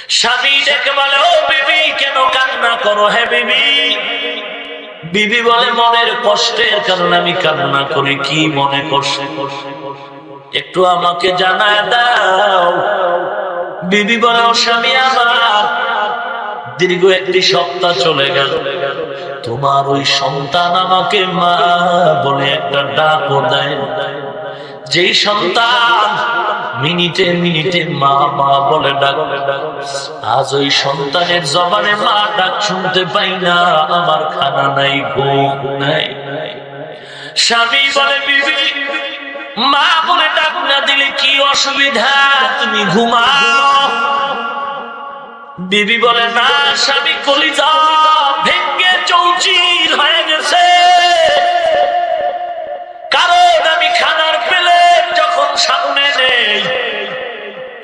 স্বামী ডেকে বলে, ও বিবি কেন কান্না করো? হে বিবি। বিবি বলে, মনের কষ্টের কারণে আমি কান্না করি। কি মনে কষ্ট? একটু আমাকে জানায় দাও। বিবি বলে, ও স্বামী আমার, দীর্ঘ একটি সপ্তাহ চলে গেল, তোমার ওই সন্তান আমাকে মা বলে একটা ডাকও দেয়। যেই সন্তান মিনিটে মিনিটে মা মা বলে ডাক, আজ ওই সন্তানের জবানে মা ডাক শুনতে পাই না। আমার খানা নাই, ঘুম নাই। স্বামী বলে, বিবি মা বলে ডাক না দিলে কি অসুবিধা? তুমি ঘুমাও। বিবি বলে, না স্বামী, কলিজা ভেঙ্গে চৌচির হয়ে গেছে, কারণ আমি খানার প্লেট যখন সামনে নেই,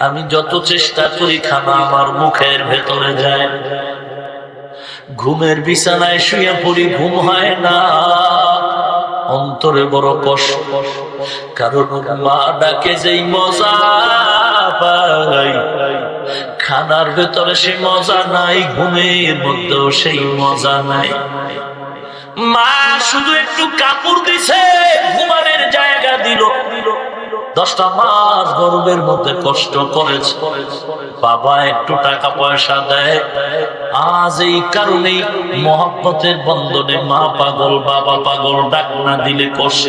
আমি যত চেষ্টা করি খানা আমার মুখের ভেতরে যায়। ঘুমের বিছানায় শুয়ে পড়ি, ঘুম হয় না, অন্তরে বড় কষ্ট। কারণ মা ডাকে যেই মজা পাই, খানার ভেতরে সে মজা নাই, ঘুমের মধ্যেও সেই মজা নাই। মা শুধু একটু কাপড় দিছে, ঘুমানোর জায়গা দিল, 10টা মাস গর্ভের মধ্যে কষ্ট করেছে। বাবা একটু টাকা পয়সা দেয়, আজ এই কারণেই মহব্বতের বন্ধনে মা পাগল বাবা পাগল, ডাক না দিলে কষ্ট।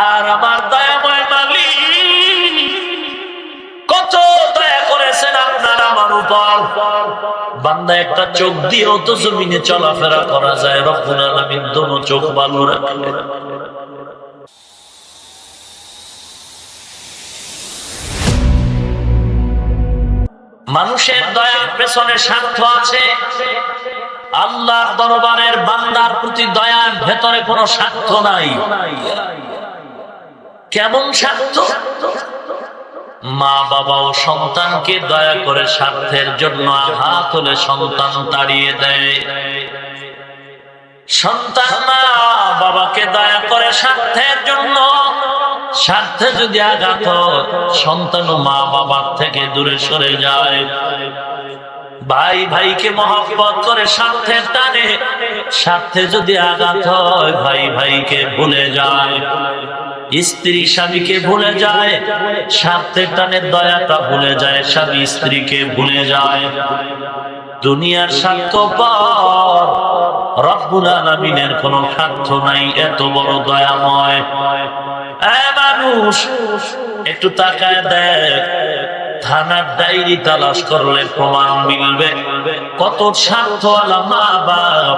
আর আমার দয়াময় মালিক কত দয়া করেছেন আপনার আমার উপর। বান্দা একটা চোখ দিয়েও তো জমিনে চলাফেরা করা যায়, রব্বুল আলামিন দোনো চোখ ভালো রাখলেন। মানুষের দয়ার পেছনে স্বার্থ আছে, আল্লাহর দরবারের বান্দার প্রতি দয়ার ভেতরে কোনো স্বার্থ নাই। কেমন স্বার্থ? মা বাবা ও সন্তানকে দয়া করে স্বার্থের জন্য আঘাত হলে সন্তান তাড়িয়ে দেয়। সন্তান মা বাবাকে দয়া করে স্বার্থের জন্য, স্বার্থে যদি আঘাত হয় সন্তান মা বাবার থেকে দূরে সরে যায়। ভাই ভাইকে মহব্বত করে স্বার্থের টানে, স্বার্থে যদি আঘাত হয় ভাই ভাইকে ভুলে যায়। স্ত্রী স্বামীকে ভুলে যায়, স্বার্থের টানে দয়াটা ভুলে যায়, স্বামী স্ত্রীকে ভুলে যায়। দুনিয়ার স্বার্থপর, রব্বুল আলামিনের কোনো স্বার্থ নাই, এত বড় দয়াময়। মানুষ একটু তাকায় দেয়, থানার ডায়েরি তালাশ করলে প্রমাণ মিলবে কত স্বার্থওয়ালা মা বাপ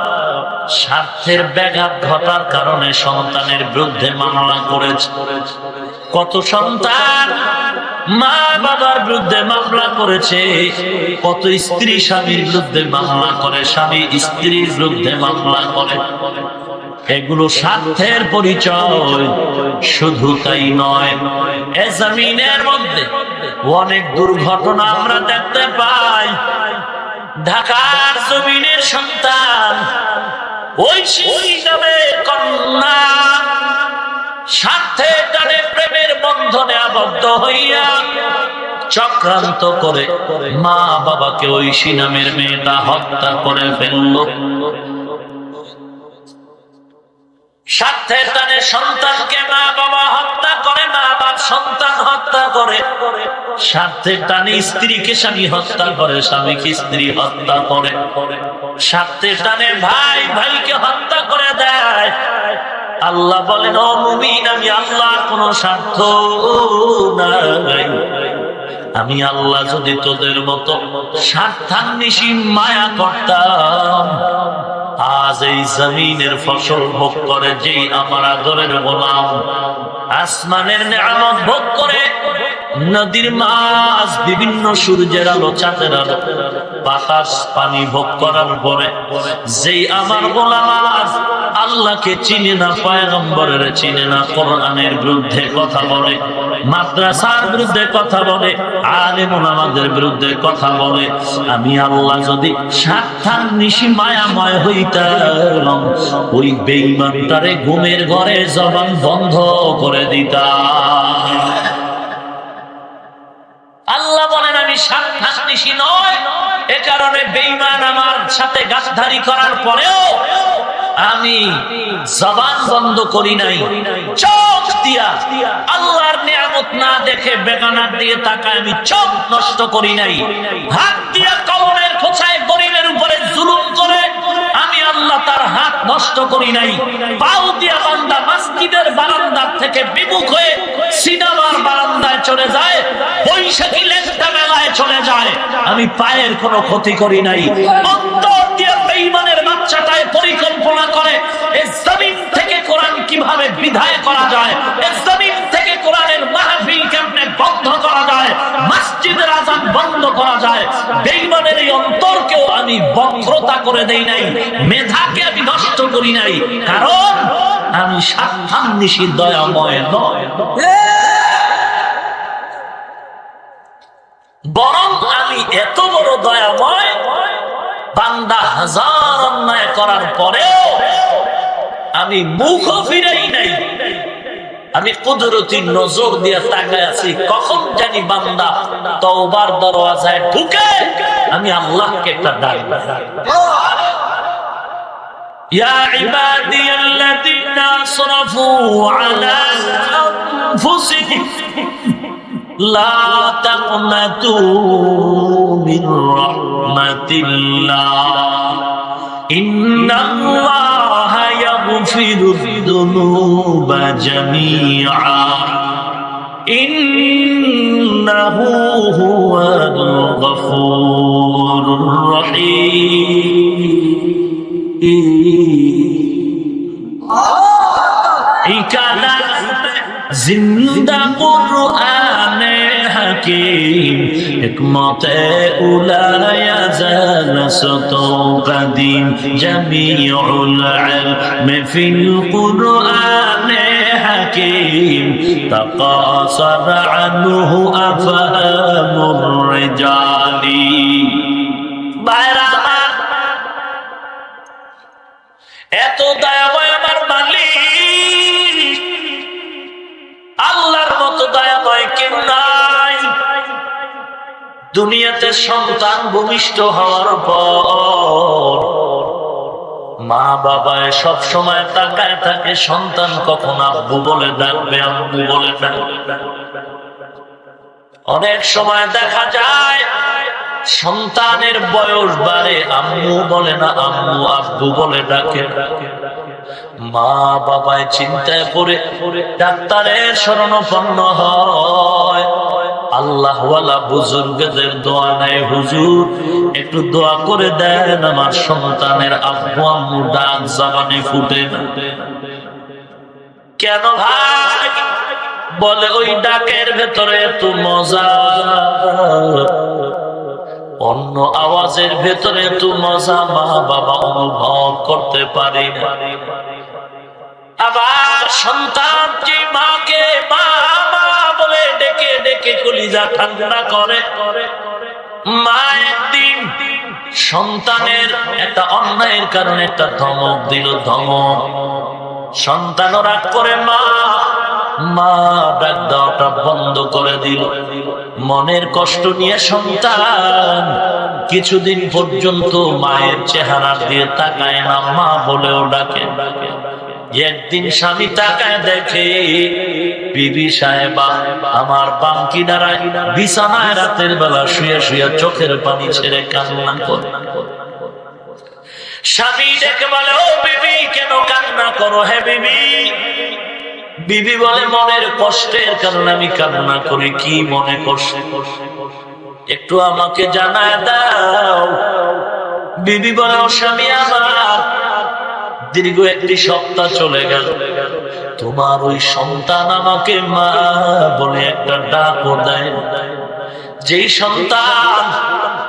স্বার্থের ব্যাঘাত ঘটার কারণে সন্তানের বিরুদ্ধে মামলা করেছে। কত সন্তান মা বাবার বিরুদ্ধে মামলা করেছে, কত স্ত্রী স্বামীর বিরুদ্ধে মামলা করে, স্বামী স্ত্রীর বিরুদ্ধে মামলা করে। এগুলো স্বার্থের পরিচয়। শুধু তাই নয়, এ জমিনের মধ্যে অনেক দুর্ঘটনা আমরা দেখতে পাই। ঢাকার জমিনের সন্তান ঐশী নামে কন্যা স্বার্থে টানে প্রেমের বন্ধনে আবদ্ধ হইয়া চক্রান্ত করে মা বাবাকে ঐশী নামের মেয়েটা হত্যা করে ফেলল। স্বার্থের টানে সন্তানকে মা বাবা হত্যা করে, মা বাবা সন্তান হত্যা করে। স্বার্থের টানে স্ত্রীকে স্বামী হত্যা করে, স্বামীকে স্ত্রী হত্যা করে। স্বার্থের টানে ভাই ভাইকে হত্যা করে দেয়। আল্লাহ বলেন, ও মুমিন, আমি আল্লাহর কোনো স্বার্থ নাই। আমি আল্লাহ যদি তোদের মতো স্বার্থান্বেষী মায়া করতাম, আজ এই জমিনের ফসল ভোগ করে যেই আমার আদরের গোলাম, আসমানের নেয়ামত ভোগ করে, নদীর মাছ, বিভিন্ন সূর্যের আলো, চাঁদের আলো, বাতাস পানি ভোগ করার পরে যেই আমার গোলাম আজ আল্লাহকে চিনে না, পয়গম্বরের চিনে না, কোরআনের বিরুদ্ধে কথা বলে, মাদ্রাসার বিরুদ্ধে কথা বলে, আলেম ওলামাদের বিরুদ্ধে কথা বলে, আমি আল্লাহ যদি স্বার্থান্বেষী মায়াময় হইতাম, ওই বেঈমানটারে ঘুমের ঘরে জবান বন্ধ করে দিতাম। আল্লাহ বলেন, আমি সাবধানী নয়। এ কারণে বেঈমান আমার সাথে গাদ্দারি করার পরেও আমি জবান বন্ধ করি নাই, চোখ দিয়া আল্লাহর নিয়ামত না দেখে বেগানার দিকে তাকায় আমি চোখ নষ্ট করি নাই, হাত দিয়া কলমের খোঁচায় গরিবের উপরে জুলুম করে আমি আল্লাহ তার হাত নষ্ট করি নাই, পাও দিয়া বান্দা মসজিদের বারান্দা থেকে বিমুখ হয়ে সিনেমার বারান্দায় চলে যায়, বৈশাখী লেখা মেলায় চলে যায়, আমি পায়ের কোনো ক্ষতি করি নাই। অন্তর দিয়ে বেঈমানের বাচ্চাটায় পরিকল্পনা করে এই জমিন থেকে কোরআন কিভাবে বিদায় করা যায়, এই জমিন থেকে কোরআনের মাহফিল কেমনে বন্ধ করা যায়, মসজিদের আযান বন্ধ করা যায়। বেঈমানের এই অন্তরকেও আমি বক্রতা করে দেই নাই, মেধাকে আমি নষ্ট করি নাই, কারণ আমি সাবধানী দয়াময় নয়, বরং আমি এত বড় দয়াময়, বান্দা হাজার অন্যায় করার পরেও আমি মুখ ফিরাই নাই, আমি কুদরতি নজর দিয়ে তাকায় আছি কখন জানি বান্দা তওবার দরওয়াজায় ঢুকে আমি আল্লাহকে একটা ডাক দেই, ইয়া ইবাদিয়াল্লাযীনা আসরাফু আলা আনফুসিহিম লা তাকনাতু মির রাহমাতিল্লাহ ইন্নাল্লাহা ইয়াগফিরুয যুনুবা জামিআ ইন্নাহু হুয়াল গফুরুর রহিম। এই কালাম জিন্দা কুরআনে হাকিম হিকমতে উলায়া জালাসত কাদিম জামিউল ইলম ফিল কুরআনে হাকিম তাকাসার আনহু আফহামুর রিজালি। বাইরা এত দয়াময় আমার মালিক, আল্লাহর মতো দয়াময় কেউ নাই। দুনিয়াতে সন্তান ভূমিষ্ঠ হওয়ার পর মা বাবায় সব সময় তাকায় থাকে সন্তান কখন আব্বু বলে ডাকবে, আব্বু বলে ডাকবে। অনেক সময় দেখা যায় সন্তানের বয়স বাড়ে, আম্মু বলে না, আম্মু আব্বু বলে ডাকে। মা বাবায় চিন্তায় পড়ে ডাক্তারের শরণাপন্ন হয়, আল্লাহওয়ালা বুজুর্গদের দোয়া নেয়, হুজুর একটু দোয়া করে দেন আমার সন্তানের আব্বু আম্মু ডাক জবানে ফুটে না। কেন ভাই? বলে ওই ডাকের ভেতরে এত মজা, অন্য আওয়াজের ভেতরে এত মজা মা বাবা অনুভব করতে পারে। আবার সন্তান যে মাকে মা মা বলে ডেকে ডেকে কলিজা ঠান্ডা করে, মা একদিন সন্তানের একটা অন্যায়ের কারণে একটা ধমক দিল, ধমক। সন্তান রাগ করে মা মা ডাক দেওয়াটা বন্ধ করে দিল। মনের কষ্ট নিয়ে সন্তান কিছুদিন পর্যন্ত মায়ের চেহারা দিয়ে তাকায় না, মা বলেও ডাকে। একদিন স্বামী তাকায় দেখে বিবি সাহেবা আমার বাম কিনারায় বিছানায় রাতের বেলা শুয়ে শুয়ে চোখের পানি ছেড়ে কান্না করে। স্বামী ডেকে বলে, ও বিবি কেন কান্না করো? হে বিবি। বিবি বলে, মনের কষ্টের কারণে আমি কান্না করি। কি মনে কষ্ট? একটু আমাকে জানায় দাও। বিবি বলে, ও স্বামী আমার, দীর্ঘ একটি সপ্তাহ চলে গেল, তোমার ওই সন্তান আমাকে মা বলে একটা ডাকও দেয়। যেই সন্তান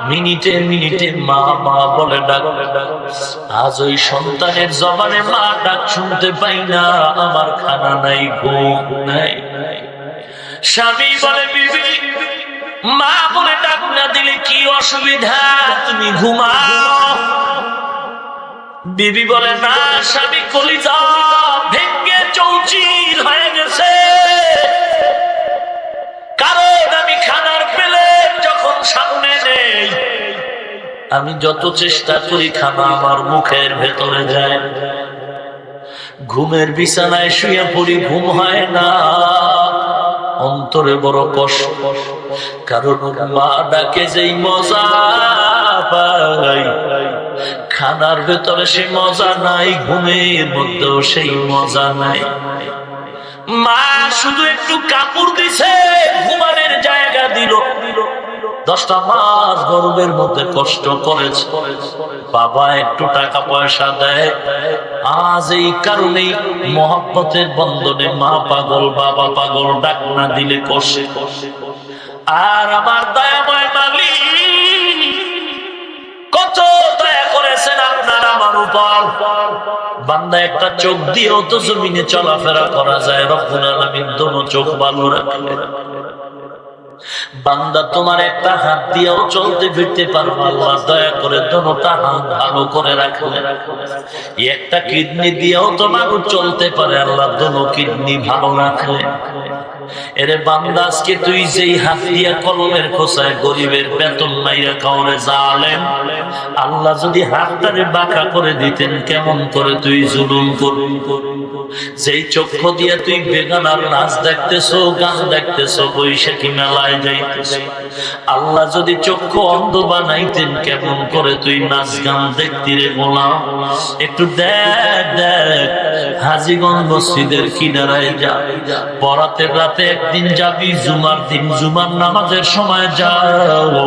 মিনিটে মিনিটে মা মা বলে ডাক, আজ ওই সন্তানের জবানে মা ডাক শুনতে পাই না, আমার খানা নাই, ঘুম নাই। স্বামী বলে, বিবি মা বলে ডাক না দিলে কি অসুবিধা? তুমি ঘুমাও। বিবি বলে, না স্বামী, কলিজা ভেঙ্গে চৌচির হয়ে গেছে, কারণ আমি খানার প্লেট যখন সামনে নেই, আমি যত চেষ্টা করি খানা আমার মুখের ভেতরে যায়, ঘুমের বিছানায় শুয়ে পড়ি, ঘুম হয় না, অন্তরে বড় কষ্ট। কারণ মা ডাকে যেই মজা পাই, খানার ভেতরে সে মজা নাই, ঘুমের মধ্যেও সেই মজা নাই। মা শুধু একটু কাপড় দিছে, ঘুমানোর জায়গা দিল, 10টা মাস গর্ভের মধ্যে কষ্ট করেছে, বাবা একটু টাকা পয়সা দেয়। আজ এই কারণেই মহব্বতের বন্ধনে মা পাগল বাবা পাগল, ডাক না দিলে কষ্ট। আর আমার দয়াময় মালিক কত দয়া করেছেন আপনার আমার উপর। বান্দা একটা চোখ দিয়েও তো জমিনে চলাফেরা করা যায়, রব্বুল আলামিন দোনো চোখ ভালো রাখলেন। বান্দা তোমার একটা হাত দিয়েও চলতে ফিরতে পারবো, আল্লাহ দয়া করে দোনোটা হাত ভালো করে রাখলেন। একটা কিডনি দিয়েও তোমার চলতে পারে, আল্লাহ দোনো কিডনি ভালো রাখলেন। এরে বান্দা, আজকে তুই যেই হাত দিয়া কলমের খোসায় গরিবের বেতন মাইরা খাওয়ারে জালেম, আল্লাহ যদি হাতটারে বাঁকা করে দিতেন কেমন করে তুই জুলুম করবি। যেই চক্ষু দিয়া তুই বেগানার নাচ দেখতেছো, গান দেখতেছো, বৈশাখী মেলায় যাইতেছো, আল্লাহ যদি চক্ষু অন্ধ বানাইতেন কেমন করে তুই নাচ গান দেখতি রে গোলাম। একটু দেখ দেখ, হাজীগঞ্জ মসজিদের কিনারায় যা, বরাতের রাতে একদিন যাবি, জুমার দিন জুমার নামাজের সময় যাও,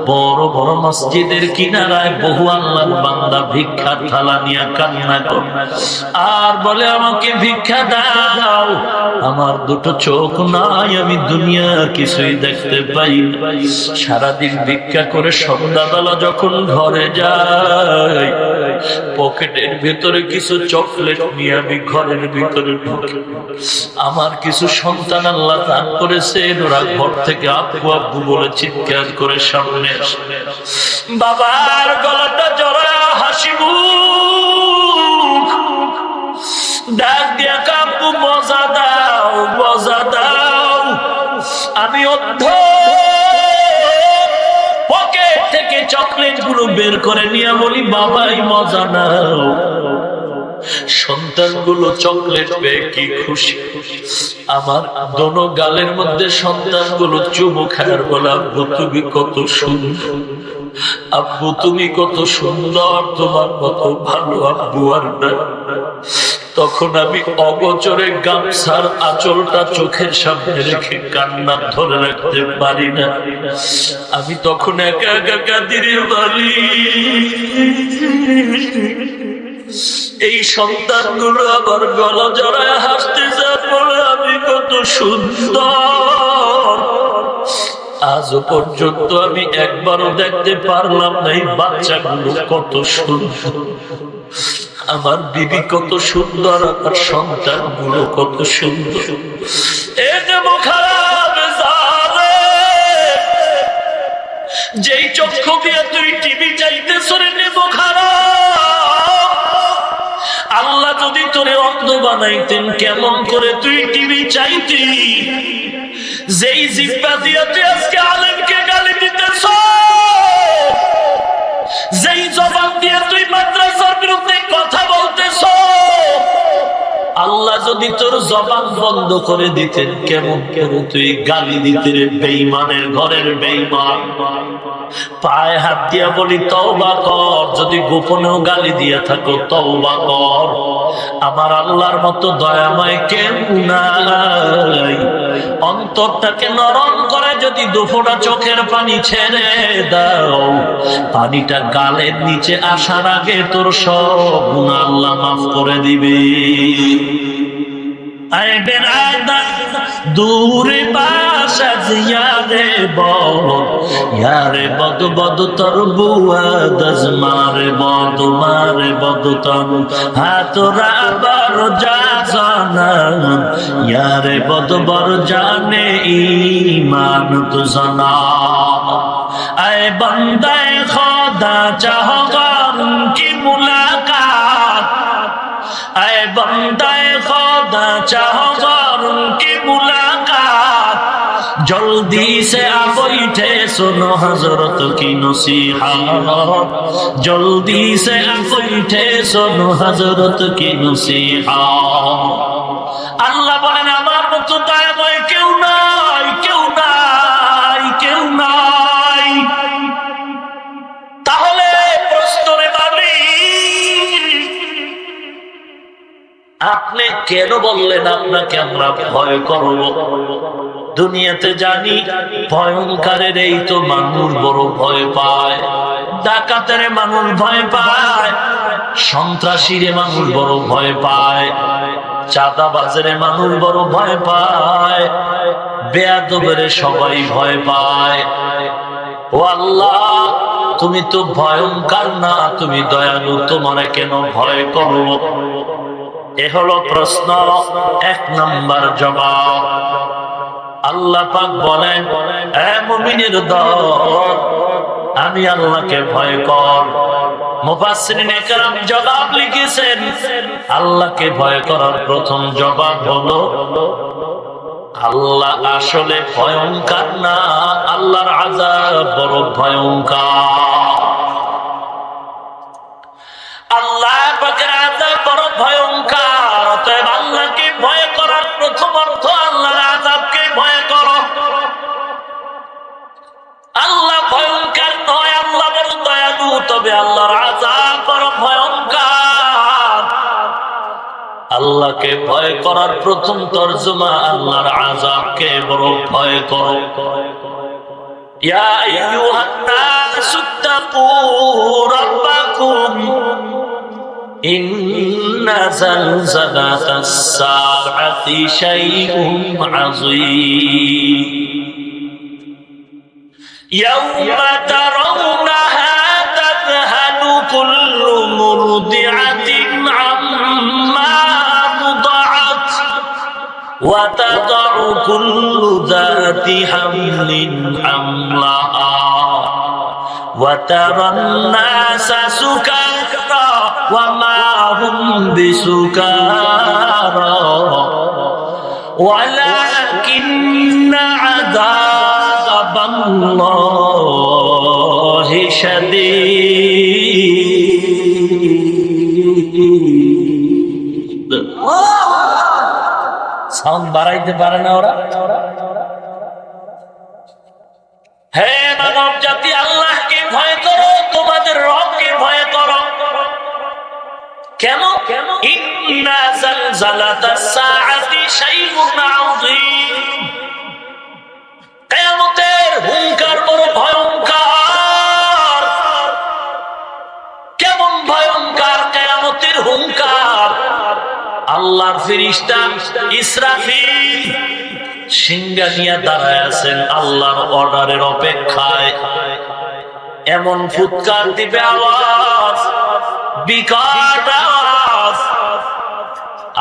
বড় বড় মসজিদের কিনারায় বহু আল্লাহর বান্দা ভিক্ষার থালা নিয়ে কান্না করে আর বলে আমাকে ভিক্ষা দাও, আমার দুটো চোখ নাই, আমি দুনিয়ার কিছুই দেখতে পাই। সারাদিন ভিক্ষা করে সন্ধ্যাবেলা যখন ঘরে যাই, পকেটের ভিতরে কিছু চকলেট নিয়ে আমি ঘরের ভিতরে ঢুকি। আমার কিছু সন্তান আল্লাহ দান করেছে, ওরা ঘর থেকে আব্বু আব্বু বলে চিৎকার করে সামনে আসে, বাবার গলাটা জড়া হাসি মুখ ডাক দিয়া কাব্বু মজা দাও মজা দাও। আমি অন্ধ, পকেট থেকে চকলেট গুলো বের করে নিয়ে বলি বাবাই মজা নাও। সন্তানগুলো চকলেট পেয়ে কি খুশি, আমার দোনো গালের মধ্যে সন্তানগুলো চুমু খায়ার বলে আব্বু তুমি কত সুন্দর, আব্বু তুমি কত সুন্দর, তোমার কত ভালো আব্বু আর না। তখন আমি অগোচরে গামছার আঁচলটা চোখের সামনে রেখে কান্না ধরে রাখতে পারি না। আমি তখন একা একা কাঁদি রে বলি, এই সন্তানগুলো আবার গলা জড়ায় হাসতে যা বলে আমি কত সুন্দর। আজও পর্যন্ত আমি একবারও দেখতে পারলাম না এই বাচ্চাগুলো কত সুন্দর, আমার বিবি কত সুন্দর, আমার সন্তানগুলো কত সুন্দর। যেই চক্ষু দিয়ে তুই টিভি চাইতেছ রে নেবো খারাপ, আল্লাহ যদি তোরে অন্ধ বানাইতেন কেমন করে তুই টিভি চাইতি। যেই জিহ্বা দিয়ে তুই আজকে আলেমকে গালি দিতেছ, যেই জবান দিয়ে তুই মাদ্রাসার বিরুদ্ধে কথা বলতেছ, আল্লাহ যদি তোর জবান বন্ধ করে দিতেন কেমন করে তুই গালি দিতে রে বেঈমানের ঘরের বেঈমান। পায়ে হাত দিয়া বলি তওবা কর, যদি গোপনেও গালি দিয়া থাকো তওবা কর। আমার আল্লাহর মতো দয়াময় কেউ নাই। অন্তরটাকে নরম করে যদি দুফোঁটা চোখের পানি ছেড়ে দাও, পানিটা গালের নিচে আসার আগে তোর সব গুনাহ আল্লাহ মাফ করে দিবে। আয় বেরাদা দূরে বাসা জিয়ারে বদ বদ তর বুয়া দজ মারে বদ তর হাতরা বর যা জানা ইয়ারে বদ বর জানে ঈমান তো জানা। আয় বন্দায়ে খোদা চাহো গম কি মুলাকাত, আয় বন্দায়ে খোদা চাহো গম কি মুলাকাত, জল जल्दी से आ बैठे सुनो हजरत की नसीहत जल्दी से आ बैठे सुनो हजरत की नसीहत আল্লাহ বলেন আমার মতো দয়াময় কেউ নাই কেউ নাই কেউ নাই তাহলে প্রশ্নে ভাবি আপনি কেন বললেন আপনাকে আমরা ভয় করব দুনিয়াতে জানি ভয়ঙ্করের এই তো মানুষ বড় ভয় পায় ডাকাতের মানুষ ভয় পায় সন্ত্রাসীরে মানুষ বড় ভয় পায় চাঁদাবাজের মানুষ বড় ভয় পায় বেয়াদবের সবাই ভয় পায় ও আল্লাহ তুমি তো ভয়ঙ্কর না তুমি দয়ালু তোমার কেন ভয় করো এ হলো প্রশ্ন এক নম্বর জবাব আল্লাহ পাক বলেন এ মুমিনের দল আমি আল্লাহকে ভয় কর মুফাসসিরিন একরাম জবাব লিখেছেন আল্লাহকে ভয় করার প্রথম জবাব হলো আল্লাহ আসলে ভয়ঙ্কর না আল্লাহর আযাব বড় ভয়ঙ্কর আল্লাহ পাকের আযাব বড় ভয়ঙ্কর অতএব আল্লাহকে ভয় করার প্রথম অর্থ আল্লাহর আযাবকে ভয় করো আল্লাহ ভয়ঙ্কর নয় আল্লাহ বড় দয়ালু তবে আল্লাহর আযাব বড় ভয়ঙ্কর আল্লাহকে ভয় করার প্রথম তরজমা আল্লাহর আযাবকে বড় ভয় করো ইয়া আইয়ুহান নাসু তাকু রাব্বাকুম ইন্না যালজালাতাস সাআতি শাইউন আযীম ইয়াউমা তারাউনাহা তাযহালু কুল্লু মুরদিআতিন আম্মা আরদাআত ওয়া তাদউ কুল্লু যাতি হামলিন হামলাহা ওয়া তারান নাসা সুকারা ওয়া মা হুম বিসুকারা ওয়ালাকিন্না আযাবাল্লাহি শাদীদ সাউন্ড বাড়াইতে পারে না ওরা হে মানব জাতি আল্লাহকে ভয় করো তোমাদের রবকে ভয় করো কেন ইন্না যালজালাতাস সাআতি শাইউন আযীম কিয়ামতের হুঙ্কার বড় ভয়ঙ্কর কেমন ভয়ঙ্কর কিয়ামতের হুঙ্কার আল্লাহর ফেরেশতা ইসরাফিল সিংহা নিয়ে দাঁড়ায় আছেন আল্লাহর অর্ডারের অপেক্ষায় এমন ফুৎকার দিবে আওয়াজ বিকট আওয়াজ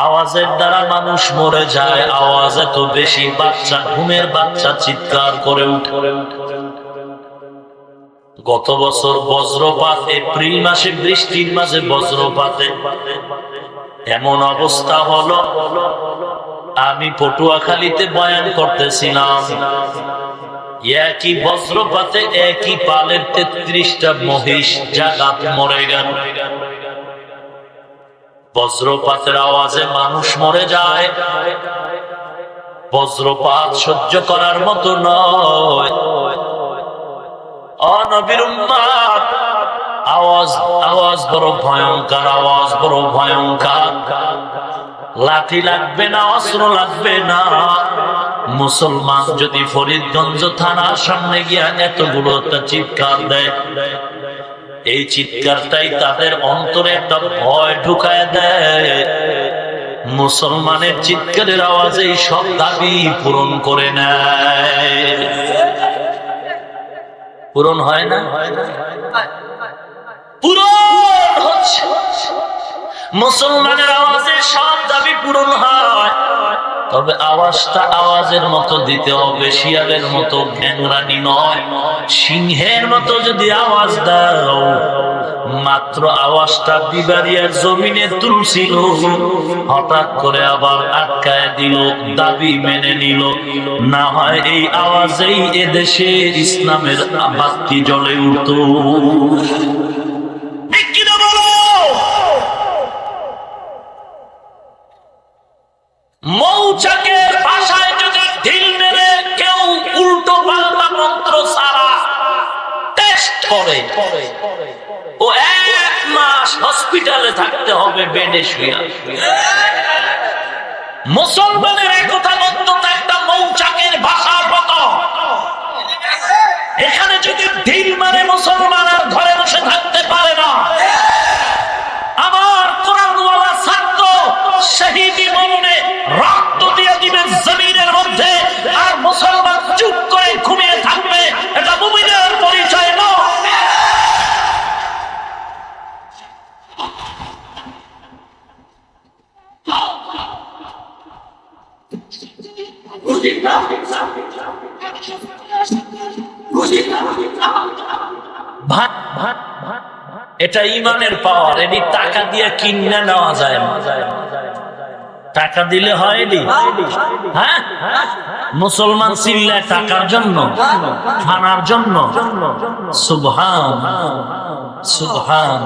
আওয়াজের দ্বারা মানুষ মরে যায় আওয়াজ এত বেশি বাচ্চা ঘুমের বাচ্চা চিৎকার করে উঠে গত বছর বজ্রপাত এপ্রিল মাসে বৃষ্টির মাঝে বজ্রপাতে এমন অবস্থা হলো আমি পটুয়াখালীতে বয়ান করতেছিলাম একই বজ্রপাতে একই পালের 33টা মহিষ জাগাত মরে গেল বজ্রপাতের আওয়াজে মানুষ মরে যায় বজ্রপাত সহ্য করার মতো নয় ও নবীর উম্মত আওয়াজ বড় ভয়ঙ্কর আওয়াজ বড় ভয়ঙ্কর লাঠি লাগবে না অস্ত্র লাগবে না মুসলমান যদি ফরিদগঞ্জ থানার সামনে গিয়া এতগুলো একটা চিৎকার দেয় এই চিৎকারটাই তাদের অন্তরে একটা ভয় ঢুকায় দেয় মুসলমানের চিৎকারের আওয়াজে সব দাবি পূরণ করে নেয় পূরণ হয় না পূরণ হচ্ছে মুসলমানের আওয়াজে সব দাবি পূরণ হয় তবে আওয়াজটা আওয়াজের মতো দিতে হবে শিয়ালের মতো ঘ্যাংরানি নয় সিংহের মতো যদি আওয়াজ দাও মাত্র আওয়াজটা বিবারিয়ার জমিনে তুলছিল, হঠাৎ করে আবার আটকায় দিল, দাবি মেনে নিল, না হয় এই আওয়াজেই এদেশে ইসলামের বাতি জ্বলে উঠত। মৌচাকের ভাষায় যদি ঢিল মেরে কেউ উল্টো পাল্টা মন্ত্র ছাড়া টেস্ট করে, ও 1 মাস হসপিটালে থাকতে হবে বেডে শুয়ে। মুসলমানের একতা বদ্ধতা একটা মৌচাকের ভাষার মতো। এখানে যদি ঢিল মারে মুসলমান আর ঘরে বসে থাকতে পারে না। আমার কোরআনওয়ালা ছাত্র শহীদি মরণে রক্ত দিয়ে দিবে জমিনের মধ্যে, আর মুসলমান চুপ করে ঘুমিয়ে থাকবে, এটা মুমিনের পরিচয় নয়। এটা ইমানের পাওয়ার, এটি টাকা দিয়ে কিনে নেওয়া যায় না। টাকা দিলে হয় এটি? হ্যাঁ, মুসলমান চিল্লায় টাকার জন্য, খানার জন্য। সুবহান সুবহান।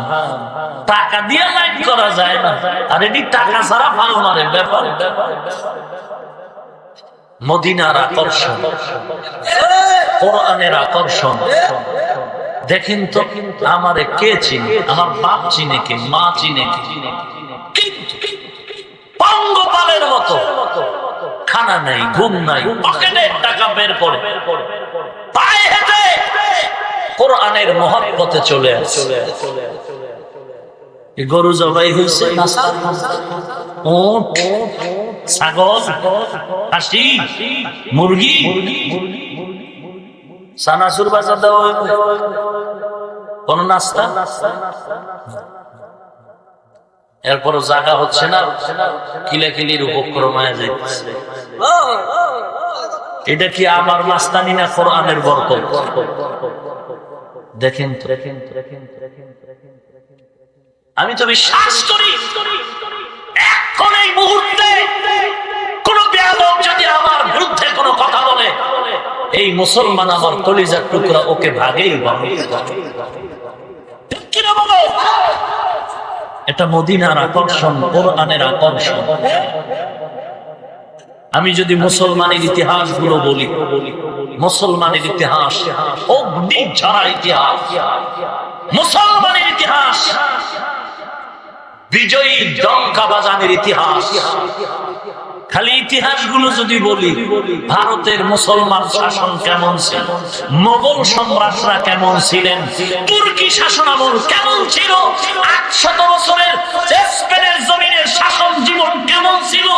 টাকা দিয়ে লাইট করা যায় না, আর এটি টাকা ছাড়া ভালো মারে ব্যাপার। মদিনার আকর্ষণ, কোরআনের আকর্ষণ। দেখেন তো আমারে কে চিনে? আমার বাপ চিনে কে? মা চিনে কে? পঙ্গপালের মতো খানা নাই, ঘুম নাই, পকেটে টাকা বের করে পায়ে হেঁটে কোরআনের মহব্বতে চলে আসে। গরু জবাই হয়েছে, উট, ছাগল, হাসি, মুরগি, সানাসুর বাজার দেওয়া কোন নাস্তা। এরপর জায়গা হচ্ছে না, কিলাকিলির উপক্রম হয়ে যাচ্ছে। এটা কি আমার মাস্তানি না কোরআনের বরকত? দেখেন তো, আমি তো বিশ্বাস করি এখন এই মুহূর্তে কোন বেয়াদব যদি আমার বিরুদ্ধে কোনো কথা বলে, এই মুসলমান আমার কলিজার টুকরা, ওকে ভাগেই ভাগে। এটা মদিনার আকর্ষণ, কোরআনের আকর্ষণ। আমি যদি মুসলমানের ইতিহাস গুলো বলি, মুসলমানের ইতিহাস অগ্নি ঝরা ইতিহাস, মুসলমানের ইতিহাস বিজয়ী ডঙ্কা বাজানের ইতিহাস। খালি ইতিহাসগুলো যদি বলি, ভারতের মুসলমান শাসন কেমন ছিল, মোগল সম্রাটরা কেমন ছিলেন, তুর্কি শাসনামল কেমন ছিল, 800 বছরের স্পেনের জমিনের শাসন জীবন কেমন ছিল,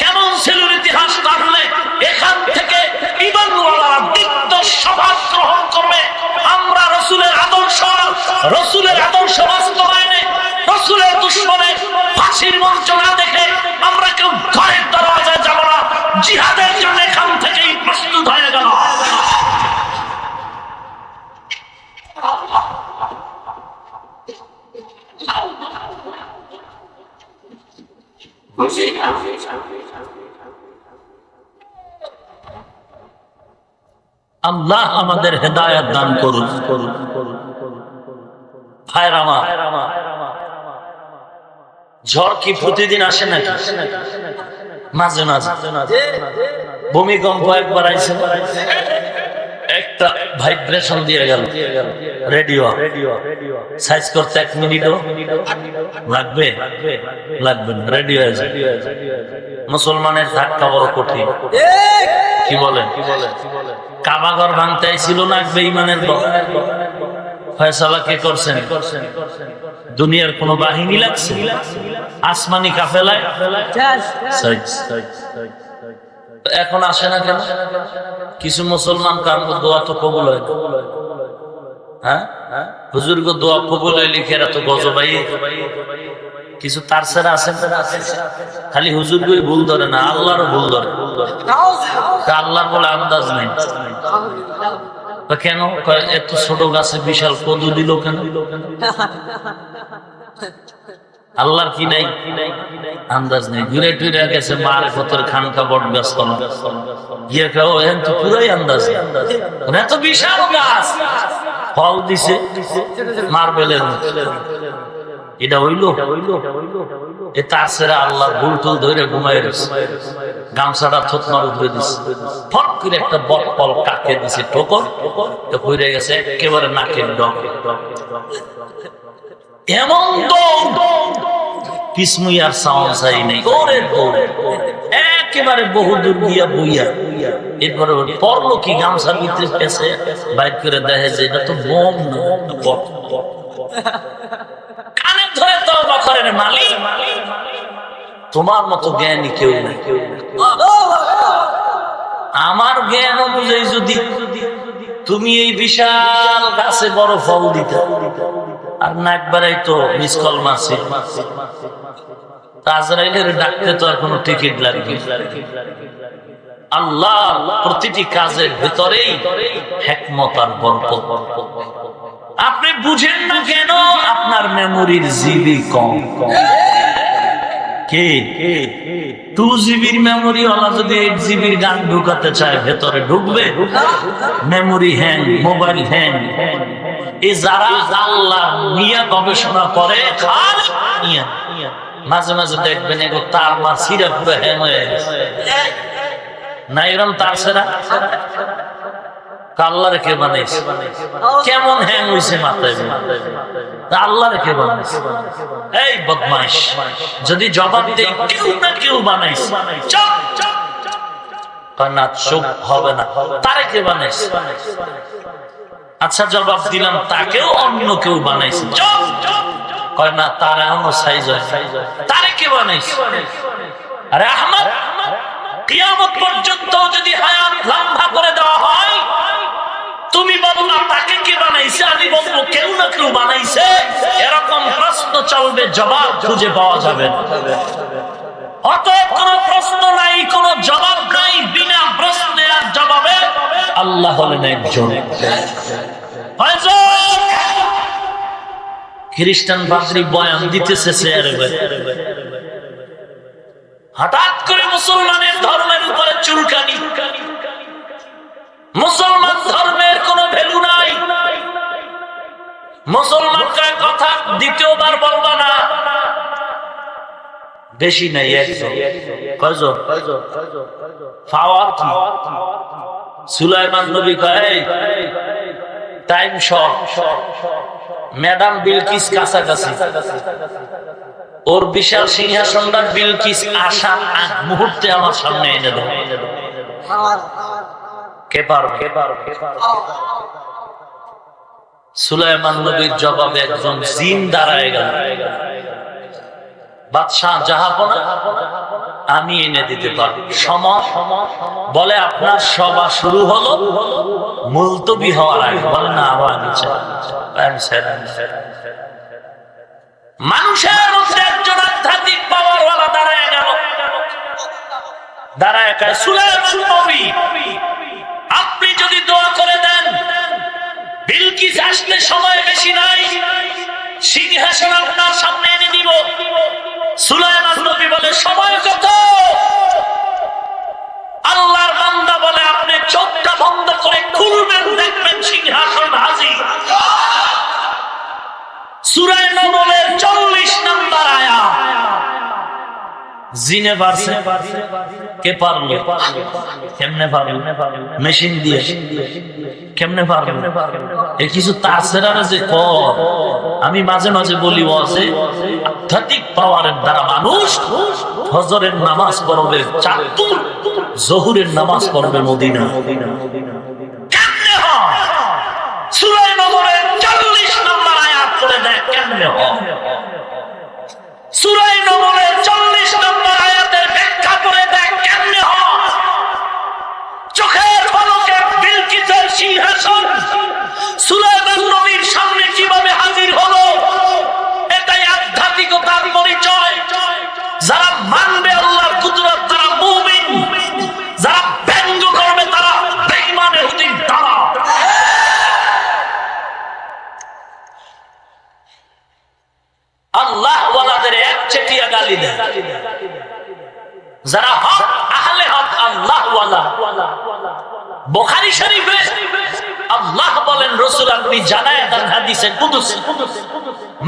কেমন ছিল ইতিহাস জানলে এখান থেকে ঈমানওয়ালা দীপ্ত সভা গ্রহণ করবে। আমরা রসুলের আদর্শ বাস্তবায়নে, রসুলের দুশ্মনে ফাঁসির মঞ্চ না দেখে আমরা কেউ ঘরের দরওয়াজায় যাব না। জিহাদের জন্য এখান থেকেই প্রস্তুত হয়ে গেল। আল্লাহ আমাদের হেদায়েত দান করুন। ভাইরা আমার, ঝড় কি প্রতিদিন আসে নাকি? মাঝে মাঝে ভূমিকম্প একবার আইছে, একটা ভাইব্রেশন দিয়ে গেল, রেডিও সাইজ করতে 1 মিনিটও লাগবে না, রেডিও আছে। মুসলমানের ধাক্কা বড় কঠিন। কি বলেন? কাবাঘর ভাঙতে আইছিল না বেঈমানের দল, ফয়সালা কে করছেন? দুনিয়ার কোন বাহিনী লাগছে? আসমানি কাফেলায় এখন আসে না কেন? কিছু মুসলমান কার দোয়া তো কবুল হয়। হ্যাঁ, হুজুর গো দোয়া কবুল হয় লিখে এরা তো গজবাই। কিছু তার সেরা আছে, খালি হুজুর গই ভুল ধরে না, আল্লাহরও ভুল ধরে। আল্লাহর বলে আন্দাজ নেই। কেন? এত ছোট গাছে বিশাল কদু দিল কেন? আল্লাহর কি নাই? আন্দাজ নেই। ঘুরে টুরে গেছে মার ভেতর খানকা বট গাছ কলা গিয়ে খাও, এখন তো পুরাই আন্দাজ। এত বিশাল গাছ ফল দিছে মার্বেলের মতো, এটা হইলো? এ তার সেরা আল্লাহ ভুল টুল ধরে ঘুমাই রয়েছে, গামছাটা থতমার ধরে দিচ্ছে, ফট করে একটা বট ফল কাকে দিছে ঠোকর, হয়ে গেছে একেবারে নাকের ডগ। এমন পিসমুইয়ার সাউন্ড চাই নেই, ওরে একেবারে বহুদূর গিয়া বইয়া। এরপরে পড়লো কি গামছার ভিতরে গেছে, বাইক করে দেখে যে এটা তো বোম না, কানে ধরে তওবা করেন, মালিক তোমার মতো জ্ঞানী কেউ নেই। আমার জ্ঞান অনুযায়ী যদি তুমি এই বিশাল গাছে বড় ফল দিতে, আর না একবারই তো মিস কল মারছি, আজরাইলের ডাকতে তো আর কোনো টিকিট লাগবে। আল্লাহ প্রতিটি কাজের ভিতরেই হিকমত আর বরকত। আপনি বুঝেন না কেন? আপনার মেমোরির জিবি কম। কে 2 জিবির মেমোরি ওলা যদি 8 জিবির গান ঢুকাতে চায়, ভেতরে ঢুকবে? Memory hang, mobile hang. এই যারা আল্লাহ নিয়ে গবেষণা করে, মাঝে মাঝে দেখবেন এগো তার মা সিরা পুরো হ্যাং হয়ে গেছে না, এরকম তার সেরা আল্লাহর কে বানাইছে? কেমন হ্যাং হইছে মাথায়? আল্লাহর কে বানাইছে? এই বদমাইশ, যদি জবাব দেই কেউ না কেউ বানাইছে, চুপ না, চুপ হবে না। তারে কে বানাইছে? আচ্ছা জবাব দিলাম তাকেও অন্য কেউ বানাইছে, চুপ কয় না, তার এখনো সাইজ হয়। তারে কে বানাইছে? আরে আহমদ, কিয়ামত পর্যন্ত যদি হায়াত লম্বা করে দেওয়া হয়, তুমি বলো না তাকে কে বানাইছে, আমি বলবো কেউ না কেউ বানাইছে। এরকম প্রশ্ন চলবে, জবাব খুঁজে পাওয়া যাবে না। অতএব কোনো প্রশ্ন নাই, কোনো জবাব নাই। বিনা প্রশ্নে আর জবাবে আল্লাহ হলেন একজন। খ্রিস্টান পাদ্রী বয়ান দিতেছে চেয়ারে, হঠাৎ করে মুসলমানের ধর্মের উপরে চুলকানি। মুসলমান ধর্মের কোনো ভ্যালু নাই। মুসলমানকার কথা দ্বিতীয়বার বলবা না। বেশি নাই, একজন। কয়জন? সুলাইমান নবী কয় টাইম শর্ট, ম্যাডাম বিলকিস কাছাকাছি, ওর বিশাল সিংহাসনটা বিলকিস আসার আগ মুহূর্তে আমার সামনে এনে দাও। কে পারবে? সুলাইমান নবীর জবাবে একজন জিন দাঁড়ায় গেল। বাদশাহ জাহাপনা, আমি এনে দিতে পারব। সময় বলে আপনার সভা শুরু হলো, মুলতবি হওয়ার আগে বলে না আবার মানুষের মধ্যে একজন আধ্যাত্মিক পাওয়ারওয়ালা দাঁড়ায় গেল। দাঁড়ায় কয়, সুলাইমান নবী, আপনি যদি দোয়া করে দেন, বিলকিস আসলে সময় বেশি নাই, সিংহাসন আপনার সামনে এনে দিব। সুলাইমান নবী বলে সময় কত? আল্লাহর বান্দা বলে আপনি চোখটা বন্ধ করে খুলবেন, দেখবেন সিংহাসন হাজির। সূরা নমলের 40 নম্বর আয়াত। জিনে পারছে? কে পারলো? কেমনে পারলো? মেশিন দিয়ে। কেমনে পারলো? এ কিছু তাছাড়া যে কর। আমি মাঝে মাঝে বলি আছে আধ্যাত্মিক পাওয়ারের দ্বারা মানুষ ফজরের নামাজ পড়বে চাঁদপুর, জোহরের নামাজ পড়বে মদিনা। কেমনে হয়? সূরা নমলের 40 নম্বর আয়াত পড়ে দেখ কেমনে হয়। সূরা নমলের 40 নম্বর আয়াতের ব্যাখ্যা করে দেখ কেমনে হয়। চোখের পলকে বিলকিসের সিংহাসন সুলাইমান নবীর সামনে কিভাবে হাজির হলো, এটাই আধ্যাত্মিকতার পরিচয়। যারা মানবে আল্লাহর কুদরত তারা মুমিন, যারা ব্যঙ্গ করবে তারা বেঈমান ইহুদির দালাল। গালি দেয়। যারা হক আহলে হক আল্লাহ ওয়ালা, বুখারী শরীফে আল্লাহ বলেন, রাসূল আপনি জানায় দেন হাদিসে কুদসি,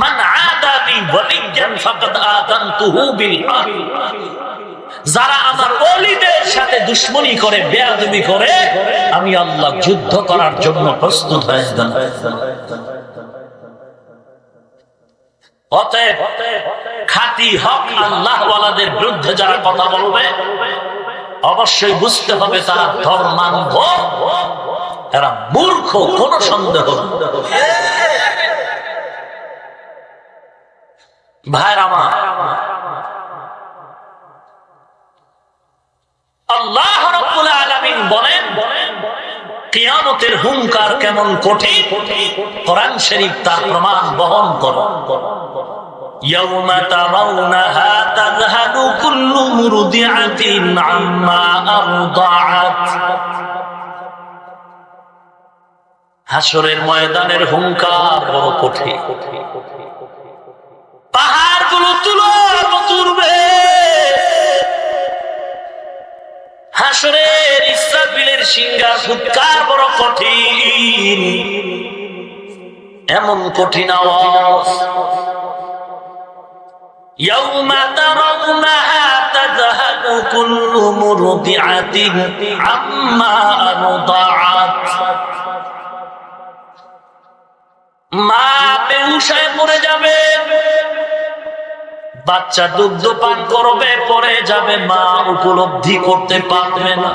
মান আদানি ওয়ালিয়ান ফাকাদ আযানতুহু বিল হক। যারা আমার ওলিদের সাথে দুশমনি করে, বেয়াদবি করে, আমি আল্লাহ যুদ্ধ করার জন্য প্রস্তুত হয়ে গেলাম। অতএব খাঁটি হক আল্লাহ ওয়ালাদের বিরুদ্ধে যারা কথা বলবে, অবশ্যই বুঝতে হবে তারা ধর্মান্ধ, এরা মূর্খ, কোন সন্দেহ নেই। ভাইরা আমার, আল্লাহ রাব্বুল আলামিন বলেন কিয়ামতের হুঙ্কার কেমন কঠিন, কোরআন শরীফ তার প্রমাণ বহন করে। ইয়াউমা তারাউনাহা তাযহালু কুল্লু মুরদিআতিন আম্মা আরদাআত। হাসরের ময়দানের হুঙ্কার বড় কঠিন, পাহাড়গুলো তুলবে। হাসরের ইসরাফিলের সিংহার ফুৎকার বড় কঠিন, এমন কঠিন আওয়াজ। ইয়াউমা তারাউনাহা তাযহালু কুল্লু মুরদিআতিন আম্মা আরদাআত। মা বেহুশ হয়ে পড়ে যাবে, বাচ্চা দুগ্ধ পান করবে, পড়ে যাবে, মা উপলব্ধি করতে পারবে না।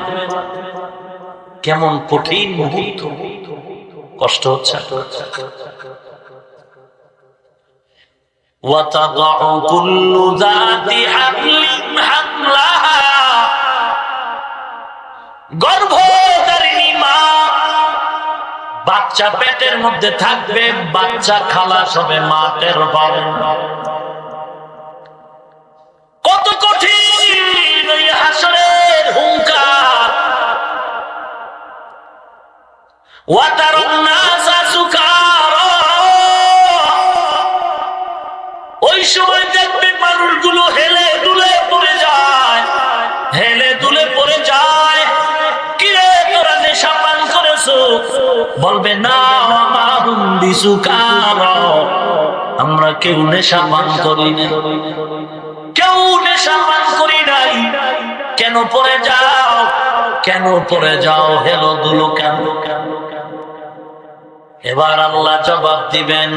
কেমন কঠিন মুহূর্ত, কষ্ট হচ্ছে। ওয়াতাদাউ কুল্লু যাতি হামলিন হামলাহা। গর্ভধারিণী মা, বাচ্চা পেটের মধ্যে থাকবে, বাচ্চা খালাস হবে, মা টের পাবে না। কত কঠিন এই হাসরের হুঙ্কার। ওয়াতারান নাসা সুকারা। ওই সময় দেখবে মানুষগুলো হেলে দুলে পড়ে যায়, হেলে দুলে পড়ে যায়। কিরে তোরা নেশা পান করেছো? বলবে না, মা হুম বিসুকারা, আমরা কেউ নেশা পান করি না, কেউ নেশা পান করি নাই। কেন পড়ে যাও, কেন পড়ে যাও, হেলো দুলো কেন? এবার আল্লাহ জবাব দিবেন,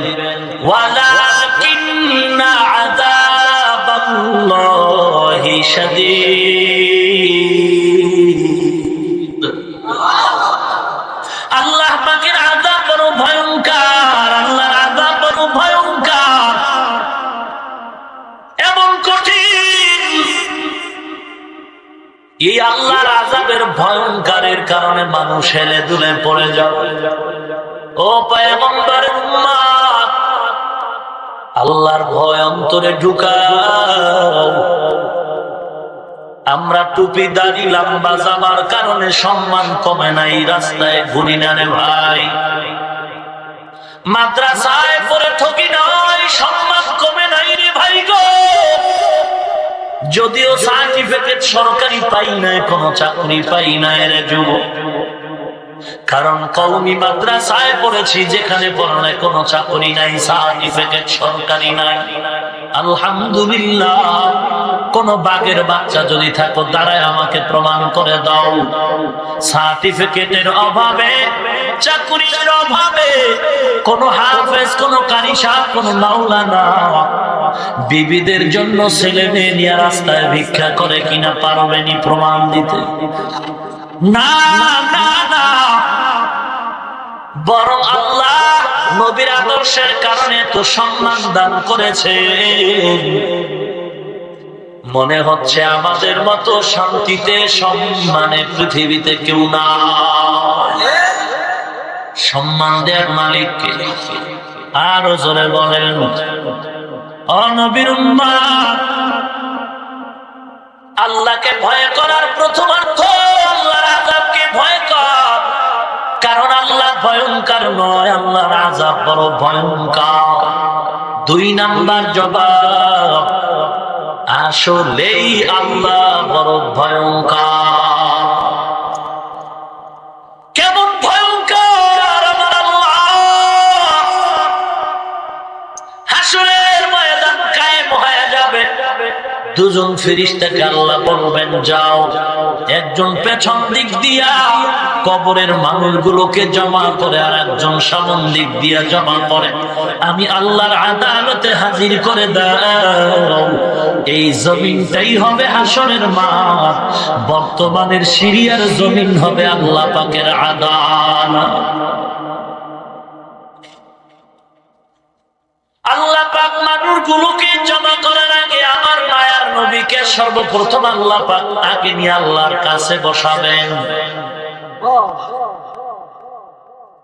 ওয়ালাকিন্না আযাবাল্লাহি শাদীদ। আল্লাহ পাকের আযাব বড় ভয়ঙ্কর, আল্লাহর আযাব বড় ভয়ঙ্কর, এমন কঠিন। এই আল্লাহর আযাবের ভয়ঙ্করের কারণে মানুষ হেলে দুলে পড়ে যাবে। ও পয়গম্বরের উম্মত, আল্লাহর ভয় অন্তরে ঢুকাও। আমরা টুপি দাড়ি লম্বা জামার কারণে সম্মান কমে নাই, রাস্তায় ঘুরি না রে ভাই। মাদ্রাসায় পড়ে ঠকি নয়, সম্মান কমে নাই রে ভাই গো। যদিও সার্টিফিকেট সরকারি পাই নাই, কোনো চাকরি পাই নাই রে যুবক, কারণ কওমি মাদ্রাসায় পড়েছি, যেখানে পড়ালে কোনো চাকরি নাই, সার্টিফিকেট সরকারি নাই। আলহামদুলিল্লাহ। কোন বাগের বাচ্চা যদি থাকো, দাঁড়ায় আমাকে প্রমাণ করে দাও, সার্টিফিকেটের অভাবে, চাকরির অভাবে, কোন হাফেজ, কোন কারি সাহেব, কোন মাওলানা বিবিদের জন্য ছেলে মেয়ে নিয়ে রাস্তায় ভিক্ষা করে কিনা পারবেনি প্রমাণ দিতে? না না না, বরং আল্লাহ নবীর আদর্শের কারণে তো সম্মান দান করেছে। মনে হচ্ছে আমাদের মতো শান্তিতে সম্মানে পৃথিবীতে কেউ না। সম্মান দেওয়ার মালিককে আরো জোরে বলেন, ও নবীর উম্মত, আল্লাহকে ভয় করার প্রথম অর্থ আল্লাহর আযাবকে ভয় কর। কারণ আল্লাহ ভয়ঙ্কর নয়, আল্লাহর আযাব বড় ভয়ঙ্কর। 2 নাম্বার জবাব, আসলেই আল্লাহ বড় ভয়ঙ্কর। কেমন ভয়ঙ্কর আমার আল্লাহ! হাসরের ময়দান কায়েম হয়ে যাবে, দুজন ফেরেশতাকে আল্লাহ বলবেন যাও, একজন পেছন দিক দিয়া কবরের মানুষগুলোকে জমা করে আর একজন সামন দিক দিয়া জমা করে আমি আল্লাহর আদালতে হাজির করে দাও। এই জমিনটাই হবে হাসরের মাঠ, বর্তমানের সিরিয়ার জমিন হবে আল্লাহ পাকের আদালত। আল্লাহ পাক মানুষগুলোকে জমা করার আগে আমার মায়ার নবীকে সর্বপ্রথম আল্লাহ পাক তাকে নিয়ে আল্লাহর কাছে বসাবেন।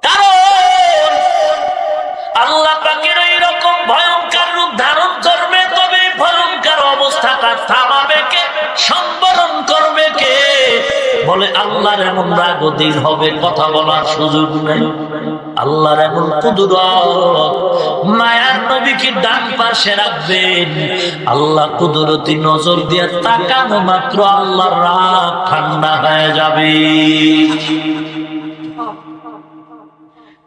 কারণ আল্লাহ পাকের এইরকম ভয়ঙ্কর রূপ ধারণ করবে, তবে ভয়ঙ্কর অবস্থাটা থামাবে কে, সম্বরণ করবে কে? বলে আল্লাহর এমন রাগ দিন হবে, কথা বলার সুযোগ নেই। আল্লাহর এমন কুদরত, মায়ার নবীকে ডান পাশে রাখবেন, আল্লাহ কুদরতি নজর দিয়ে তাকানো মাত্র আল্লাহর রাগ ঠান্ডা হয়ে যাবে।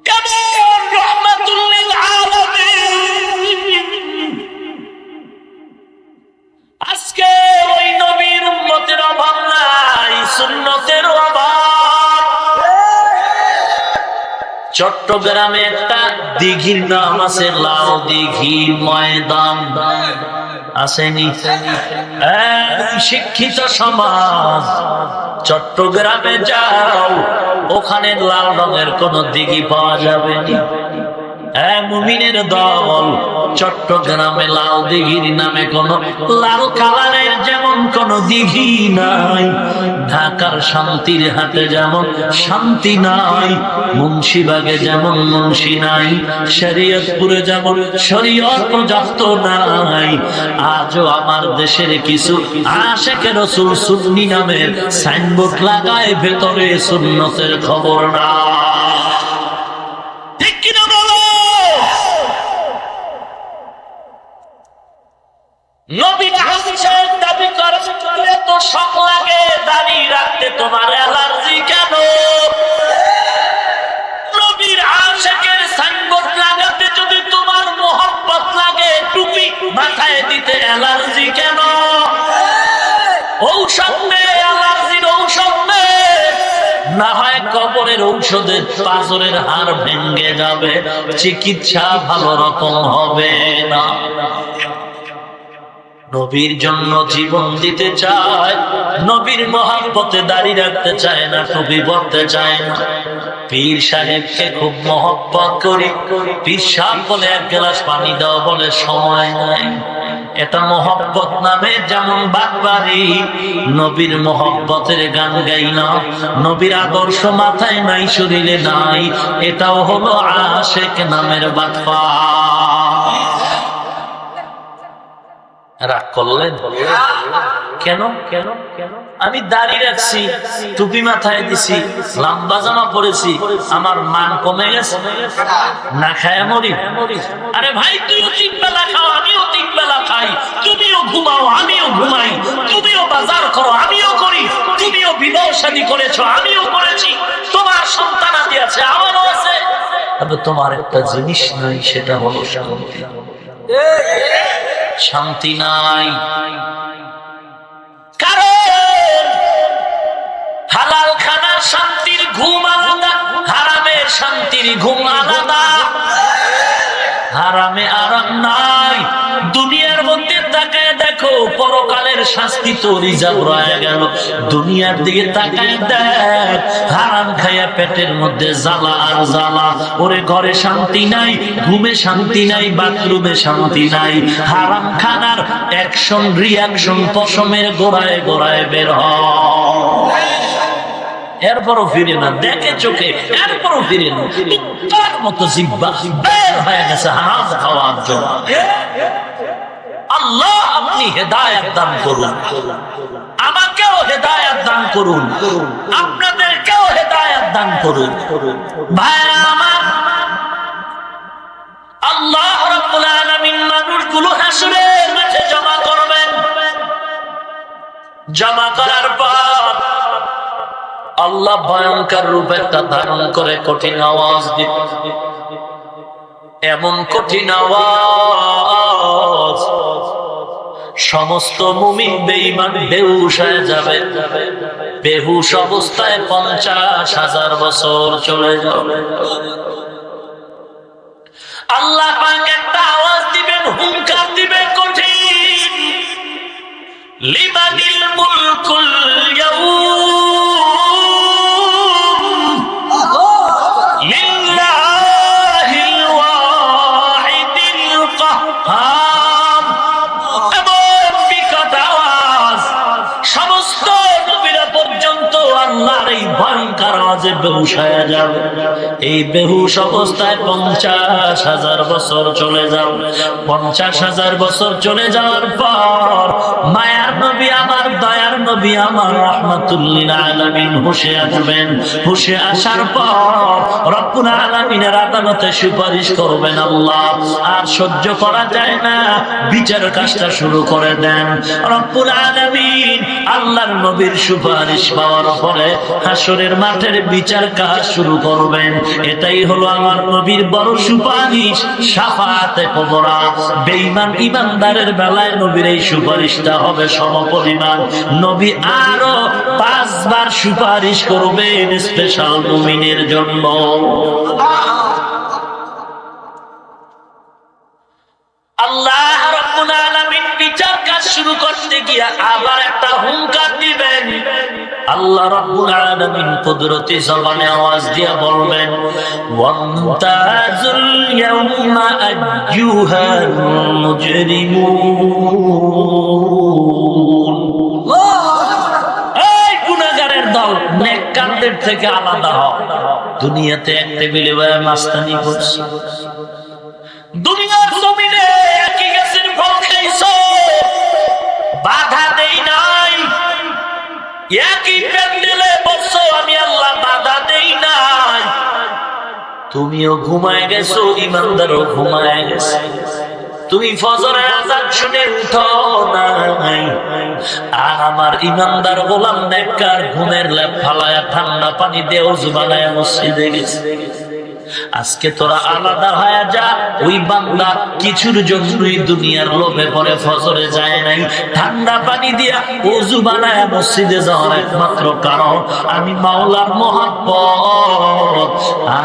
কেমন রহমাতুল লিল আলামিন! আজকে ওই নবীর উম্মতের অভাব নাই, সুন্নতের অভাব। চট্টগ্রামে একটা দিঘির নাম আছে লাল দিঘি ময়দান, আসেনি? শিক্ষিত সমাজ চট্টগ্রামে যাও, ওখানে লাল রঙের কোন দিঘি পাওয়া যাবে না। মুমিনের দল, চট্টগ্রামে লাল দিঘির নামে কোন লাল কালারের যেমন কোন দিঘি নাই, ঢাকার শান্তির হাটে যেমন শান্তি নাই, মুন্সিবাগে যেমন মুন্সি নাই, শরীয়তপুরে যেমন শরীয়ত পর্যাপ্ত নাই, আজও আমার দেশের কিছু আশিকে রাসূল সুন্নি নামের সাইনবোর্ড লাগায়, ভেতরে সুন্নতের খবর না। ঠিক কিনা বলো? নবীর হাদিসের দাবি করলে তো শখ লাগে, দাঁড়িয়ে রাখতে তোমার অ্যালার্জি কেন? নবীর আশিকের সাইনবোর্ড লাগাতে যদি তোমার মোহব্বত লাগে, টুপি মাথায় দিতে অ্যালার্জি কেন? ঔষধ নেই, অ্যালার্জির ঔষধ নেই, না হয় কবরের ঔষধে পাঁজরের হাড় ভেঙে যাবে, চিকিৎসা ভালো রকম হবে না। নবীর জন্য জীবন দিতে চায়, নবীর মহব্বতে দাঁড়িয়ে রাখতে চায় না, টুপি পরতে চায় না। পীর সাহেবকে খুব মহব্বত করি, পীর সাহেব বলে এক গ্লাস পানি দাও, বলে সময় নাই। এটা মহব্বত নামে যেমন বাড়বাড়ি, নবীর মহব্বতের গান গাই না, নবীর আদর্শ মাথায় নাই, শরীরে নাই, এটাও হলো আশিক নামের বাটপা। রাগ করলেন কেন? কেন? কেন? আমি দাঁড়িয়ে রাখছি, টুপি মাথায় দিছি, লম্বা জামা পরেছি, আমার মান কমে গেছে? না খায় মরি? আরে ভাই, তুইও 3 বেলা খাও, আমিও 3 বেলা খাই, তুমিও ঘুমাও, আমিও ঘুমাই, তুমিও বাজার করো, আমিও করি, তুমিও বিবাহ শাদী করেছো, আমিও করেছি, তোমার সন্তান আদি আছে, আমারও আছে, তবে তোমার একটা জিনিস নাই, সেটা হলো শান্তি। শান্তি নাই, কারণ হালাল খানা শান্তির ঘুম আলাদা, হারামের শান্তির ঘুম আলাদা। হারামে আরাম নাই। দুনিয়ার মধ্যে তাকায় দেখো, পরকালের শাস্তি তো রিজার্ভ রয়ে গেল। দুনিয়ার দিকে তাকায় দেখ, হারাম খাইয়া পেটের মধ্যে জ্বালা আর জ্বালা। ওরে ঘরে শান্তি নাই, ঘুমে শান্তি নাই, বাথরুমে শান্তি নাই। হারাম খানার অ্যাকশন রিয়াকশন পশমের গোড়ায় গোড়ায় বের হয়, এরপরও ফিরে না, দেখে চোখে, এরপরও ফিরে না। তার মতো জিহ্বা বের হয়ে গেছে হারাম খাওয়ার জন্য। আল্লাহ আপনি হেদায়েত দান করুন, আমাকেও হেদায়েত দান করুন, আপনাদেরকেও হেদায়েত দান করুন। ভাইরা আমার, আল্লাহ রাব্বুল আলামিন মানুষগুলো হাসরের মাঠে জমা করবেন। জমা করার পর আল্লাহ ভয়ঙ্কর রূপ একটা ধারণ করে কঠিন আওয়াজ দিবে। এমন কঠিন আওয়াজ সমস্ত মুমিন বেঈমান বেহুশ হয়ে যাবে। বেহুশ অবস্থায় 50,000 বছর চলে যাবে। আল্লাহ পাক একটা আওয়াজ দিবেন, হুঙ্কার দিবেন কঠিন, লিমানিল মুলকুল ইয়াউম লিল্লাহিল ওয়াহিদিল কাহ্হার। এমন বিকট আওয়াজ সমস্ত নবীরা পর্যন্ত আল্লাহর এই ভয়ঙ্কর আওয়াজে বেহুশ হয়ে যাবে। এই বেহুশ অবস্থায় 50,000 বছর চলে যাও। 50,000 বছর চলে যাওয়ার পর মায়ার নবী আমার, দয়ার নবী আমার, রাহমাতুল লিল আলামিন হুশে আসবেন। হুশে আসার পর রব্বুল আলামিনের আদালতে সুপারিশ করবেন। আল্লাহ আর সহ্য করা যায় না, বিচার কাজটা শুরু করে দেন। রব্বুল আলামিন আল্লাহর নবীর সুপারিশ পাওয়ার পরে হাসরের মাঠের বিচার কাজ শুরু করবেন। এটাই হলো আমার নবীর বড় সুপারিশ, শাফাআতে কুবরা। বেঈমান ইমানদারের বেলায় নবীর এই সুপারিশটা হবে সমপরিমাণ। নবী আরো 5 বার সুপারিশ করবেন স্পেশাল মুমিনের জন্য। আল্লাহ রাব্বুল আলামিন বিচার কাজ শুরু করতে গিয়ে আবার একটা হুঙ্কার দিবেন। আল্লাহ রাব্বুল আলামিন কুদরতি জবানে আওয়াজ দিয়ে বলবেন, ওয়ামতাজুল ইয়াউমা আইয়ুহাল মুজরিমুন। এই গুনাহগারের দল, নেককারদের থেকে আলাদা হও। দুনিয়াতে এক টেবিলে বসে মাস্তানি করছো, দুনিয়ার জমিনে একই গাছের ফল খাইছো, বাধা দেই নাই। একই প্যান্ডেলে বসছো, আমি আল্লাহ বাধা দেই নাই। তুমিও ঘুমায় গেছো, ইমানদারও ঘুমায় গেছে। তুমি ফজরের আযান শুনে উঠো নাই, আর আমার ইমানদার গোলাম নেককার ঘুমের লেপ ফালায়া ঠান্ডা পানি দিয়ে ওযু বানায়া মসজিদে গেছে। আজকে তোরা আলাদা হয়ে যা। ওই বান্দা কিছুর জন্যই দুনিয়ার লোভে পরে ফজরে যায় নাই। ঠান্ডা পানি দিয়া ওযু বানায়া মসজিদে যাওয়ার একমাত্র কারণ আমি মাওলার মহব্বত।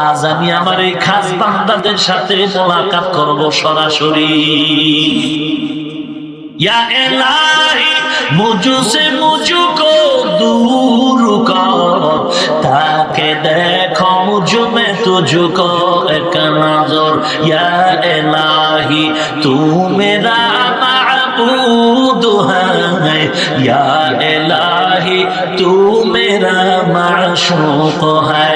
আজ আমি আমার এই খাস বান্দাদের সাথে মোলাকাত করব সরাসরি। या इलाही मुझसे मुझको दूर कर, ताकि देखो मुझ में तुझको एक नजर। या इलाही तू मेरा माबूद है, या इलाही तू मेरा माशूक है।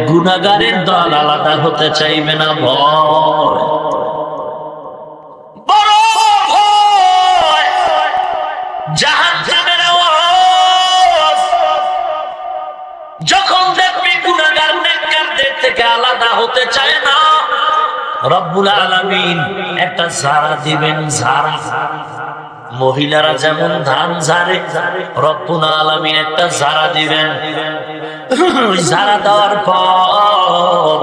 गुनाहगारेर दल आलादा होते चाइबे ना भय, জাহান্নামের আওয়াজ যখন দেখবি গুনাহগার নেককারদের থেকে আলাদা হতে চায় না, রব্বুল আলামিন একটা ঝাড়া দিবেন। ঝাড়া, মহিলারা যেমন ধান ঝাড়ে, রব্বুল আলামিন একটা ঝাড়া দিবেন। ওই ঝাড়া দেওয়ার পর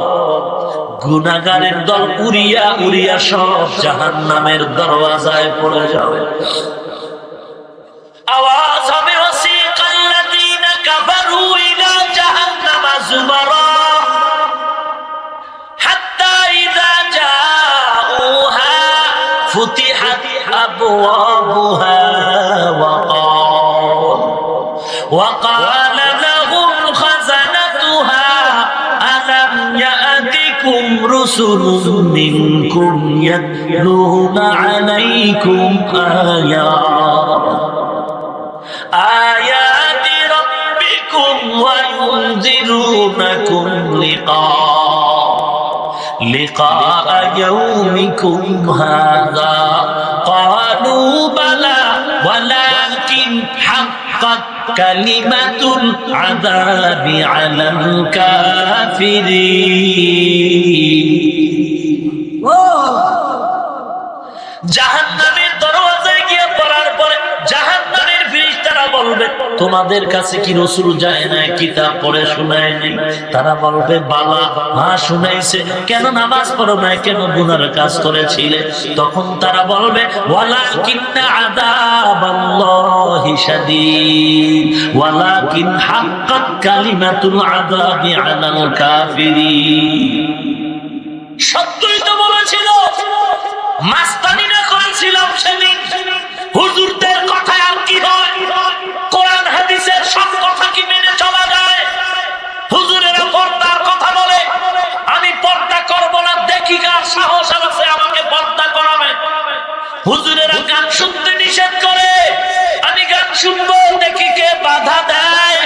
গুনাহগারের দল উড়িয়া উড়িয়া সব জাহান্নামের দরওয়াজায় পড়ে যাবে। আওয়াজ হবে, ওয়াসিকাল্লাযীনা কাফারু ইলা জাহান্নামা যুমারা হাত্তা ইযা জাউহা ফুতিহাত আবওয়াবুহা ওয়া ক্বালা লাহুম খাযানাতুহা আলাম ইয়াতিকুম রুসুলুম মিনকুম ইয়াতলুনা আলাইকুম آيات ربكم وينذرونكم لقاء يومكم هذا قالوا بلى ولكن حقت كلمة العذاب على الكافرين। জাহান্নামের দরওয়াজায় গিয়ে পড়ার পরে জাহান্নামের ফেরেশতারা তোমাদের কাছে কি রাসূল যায় না, কিতাব পড়ে শোনায় নাই? তারা বলবে বালা, হ্যাঁ শুনাইছে। কেন নামাজ পড়ো না, কেন গুনার কাজ করেছিলে? তখন তারা বলবে ওয়ালাকিন্না আযাবাল্লাহি শাদীদ ওয়ালাকিন হাক্কাত কালিমাতুল আযাবি আলাল কাফিরিন। সত্যই তো বলেছিল, মাস্তানি না করেছিলাম সেদিন। হুজুরদের কথা আর কি হয়? কোরআন হাদিসের সব কথা কি মেনে চলা যায়? হুজুরেরা পর্দার কথা বলে, আমি পর্দা করব না, দেখি কার সাহস আছে আমাকে পর্দা করাবে। হুজুরেরা গান শুনতে নিষেধ করে, আমি গান শুনবো, দেখি কে বাধা দেয়।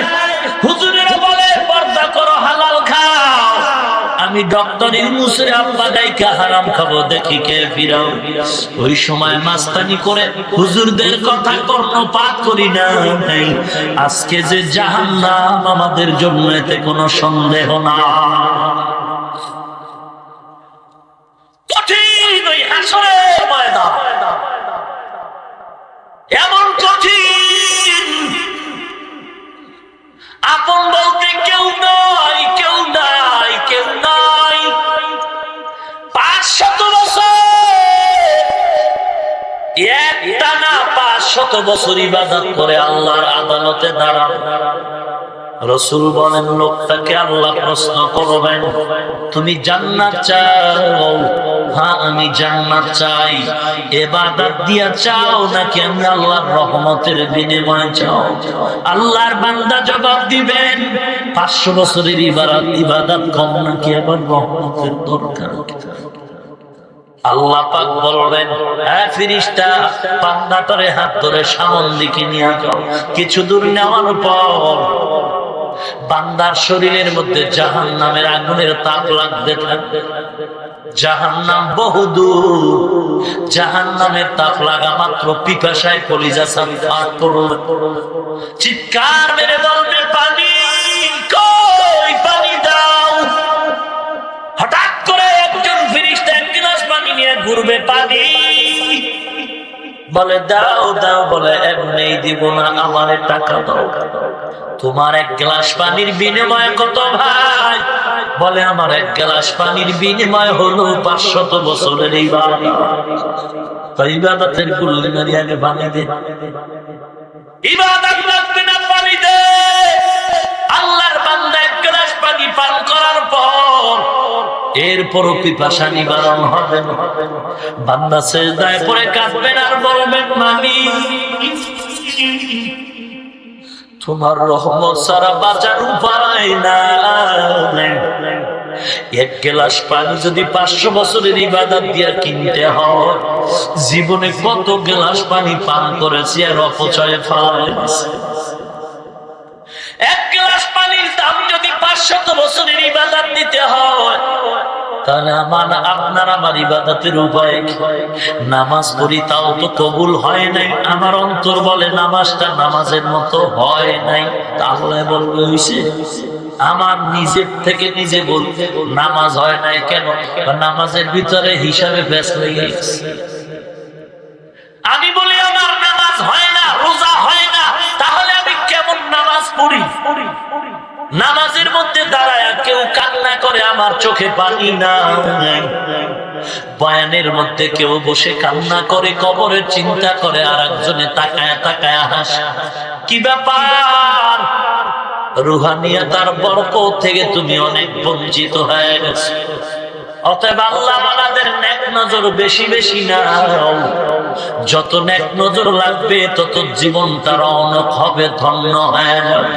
হুজুরেরা বলে পর্দা করো, হালাল খাও, আমি ডক্টর ইউনূসের আব্বা গাইকা হারাম খাবো, দেখি কে ফিরাও। ওই সময় মাস্তানি করে হুজুরদের কথা কর্ণপাত করি না। আজকে যে জাহান্নাম আমাদের জন্য, এতে কোনো সন্দেহ না। কঠিন ওই হাসরের ময়দান, এমন কঠিন, আপন বলতে কেউ নাই, কেউ নাই, কেউ নাই। 500 বছর একটানা 500 বছর ইবাদত করে আল্লাহর আদালতে দাঁড়ান। রাসূল বলেন, লোকটাকে আল্লাহ প্রশ্ন করবেন, তুমি জান্নাত চাও? হ্যাঁ আমি জান্নাত চাই। ইবাদত দিয়া চাও নাকি আমি আল্লাহর রহমতের বিনিময়ে চাও? আল্লাহর বান্দা জবাব দিবেন, 500 বছরের ইবাদত কম নাকি আবার রহমতের দরকার? আল্লাহ পাক বলবেন, হ্যাঁ ফেরেশতা, বান্দাটারে হাত ধরে সামনের দিকে নিয়ে যাও। কিছু দূর নেওয়ার পর বান্দার শরীরের মধ্যে জাহান্নামের আগুনের তাপ লাগতে থাকবে। জাহান্নাম বহুদূর, জাহান্নামের তাপ লাগা মাত্র পিপাসায় কলিজা ছানফাট করবে, চিৎকার মেরে বলবে, পানি কই, পানি দাও। হঠাৎ করে একজন ফেরেশতা এক গ্লাস পানি নিয়ে ঘুরবে, পানি বলে দাও দাও, বলে এমনি দিব না, আমারে টাকা দাও। তোমার এক গ্লাস পানির বিনিময়ে কত ভাই? বলে আমার এক গ্লাস পানির বিনিময় হলো 500 বছরের ইবাদত। ইবাদতের গুল্লি মারি আগে পানি দে, ইবাদত লাগবে না, পানি দে। আল্লাহর বান্দা এক গ্লাস পানি পান করার পর এরপরও পিপাসা নিবারণ হবে না। বান্দা সিজদায় পড়ে কাঁদবেন আর বলবেন, মালিক তোমার রহমত ছাড়া বাঁচার উপায় নাই। এক গ্লাস পানি যদি 500 বছরের ইবাদত দিয়ে কিনতে হয়, জীবনে কত গ্লাস পানি পান করেছি আর অপচয়ে ফেলেছি। এক গ্লাস পানির দাম যদি 500 বছরের ইবাদত দিতে হয়, তাহলে আপনার আমার ইবাদতের উপায় কি? নামাজ পড়ি তাও তো কবুল হয় নাই, আমার অন্তর বলে নামাজটা নামাজের মতো হয় নাই, তাহলে বলবে হইছে। আমার নিজের থেকে নিজে বলতে নামাজ হয় নাই কেন? নামাজের ভিতরে হিসাবে ব্যস্ত হয়ে গেছে। আমি বলি আমার নামাজ হয় না, রোজা হয় না, তাহলে আমি কেমন নামাজ পড়ি? নামাজের মধ্যে দাঁড়ায় কেউ কান্না করে, আমার চোখে পানি না। বয়ানের মধ্যে কেউ বসে কান্না করে, কবরের চিন্তা করে, আর একজনে তাকায় তাকায় হাসে। কি ব্যাপার? রুহানিয়াতার বরকত থেকে তুমি অনেক বঞ্চিত হয়ে গেছো। অতএব আল্লাহ বান্দাদের নেক নজর বেশি বেশি নাও। যত নেক নজর লাগবে তত জীবনটা রৌনক হবে, ধন্য হয়ে যাবে।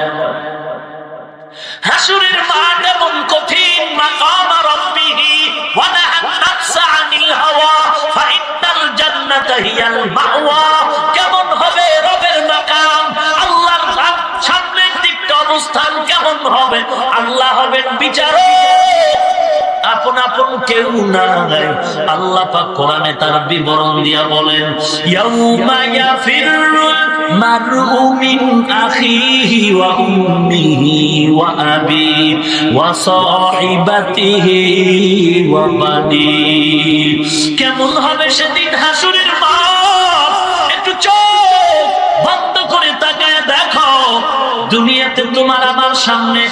হাসরের মাঠ এমন কঠিন, মাকাম রাব্বিহি ওয়া নাহান নাফসা আনিল হাওয়া ফাইন্নাল জান্নাতা হিয়াল মাওয়া। কেমন হবে রবের মাকাম, আল্লাহর সামনের দিকটা অবস্থান কেমন হবে? আল্লাহ হবেন বিচারক, আপন আপন কেউ নাই। আল্লাহ পাক কোরআনে তার বিবরণ দিয়া বলেন, ইয়াউমা ইয়াফিরুল মারউ মিন আখিহি ওয়া উম্মিহি ওয়া আবি ওয়া সাহিবাতিহি ওয়া বানি। কেমন হবে সেদিন হাসরের মাঠ? একটু চোখ বন্ধ করে তাকায় দেখো, দুনিয়াতে তোমার আমার সামনে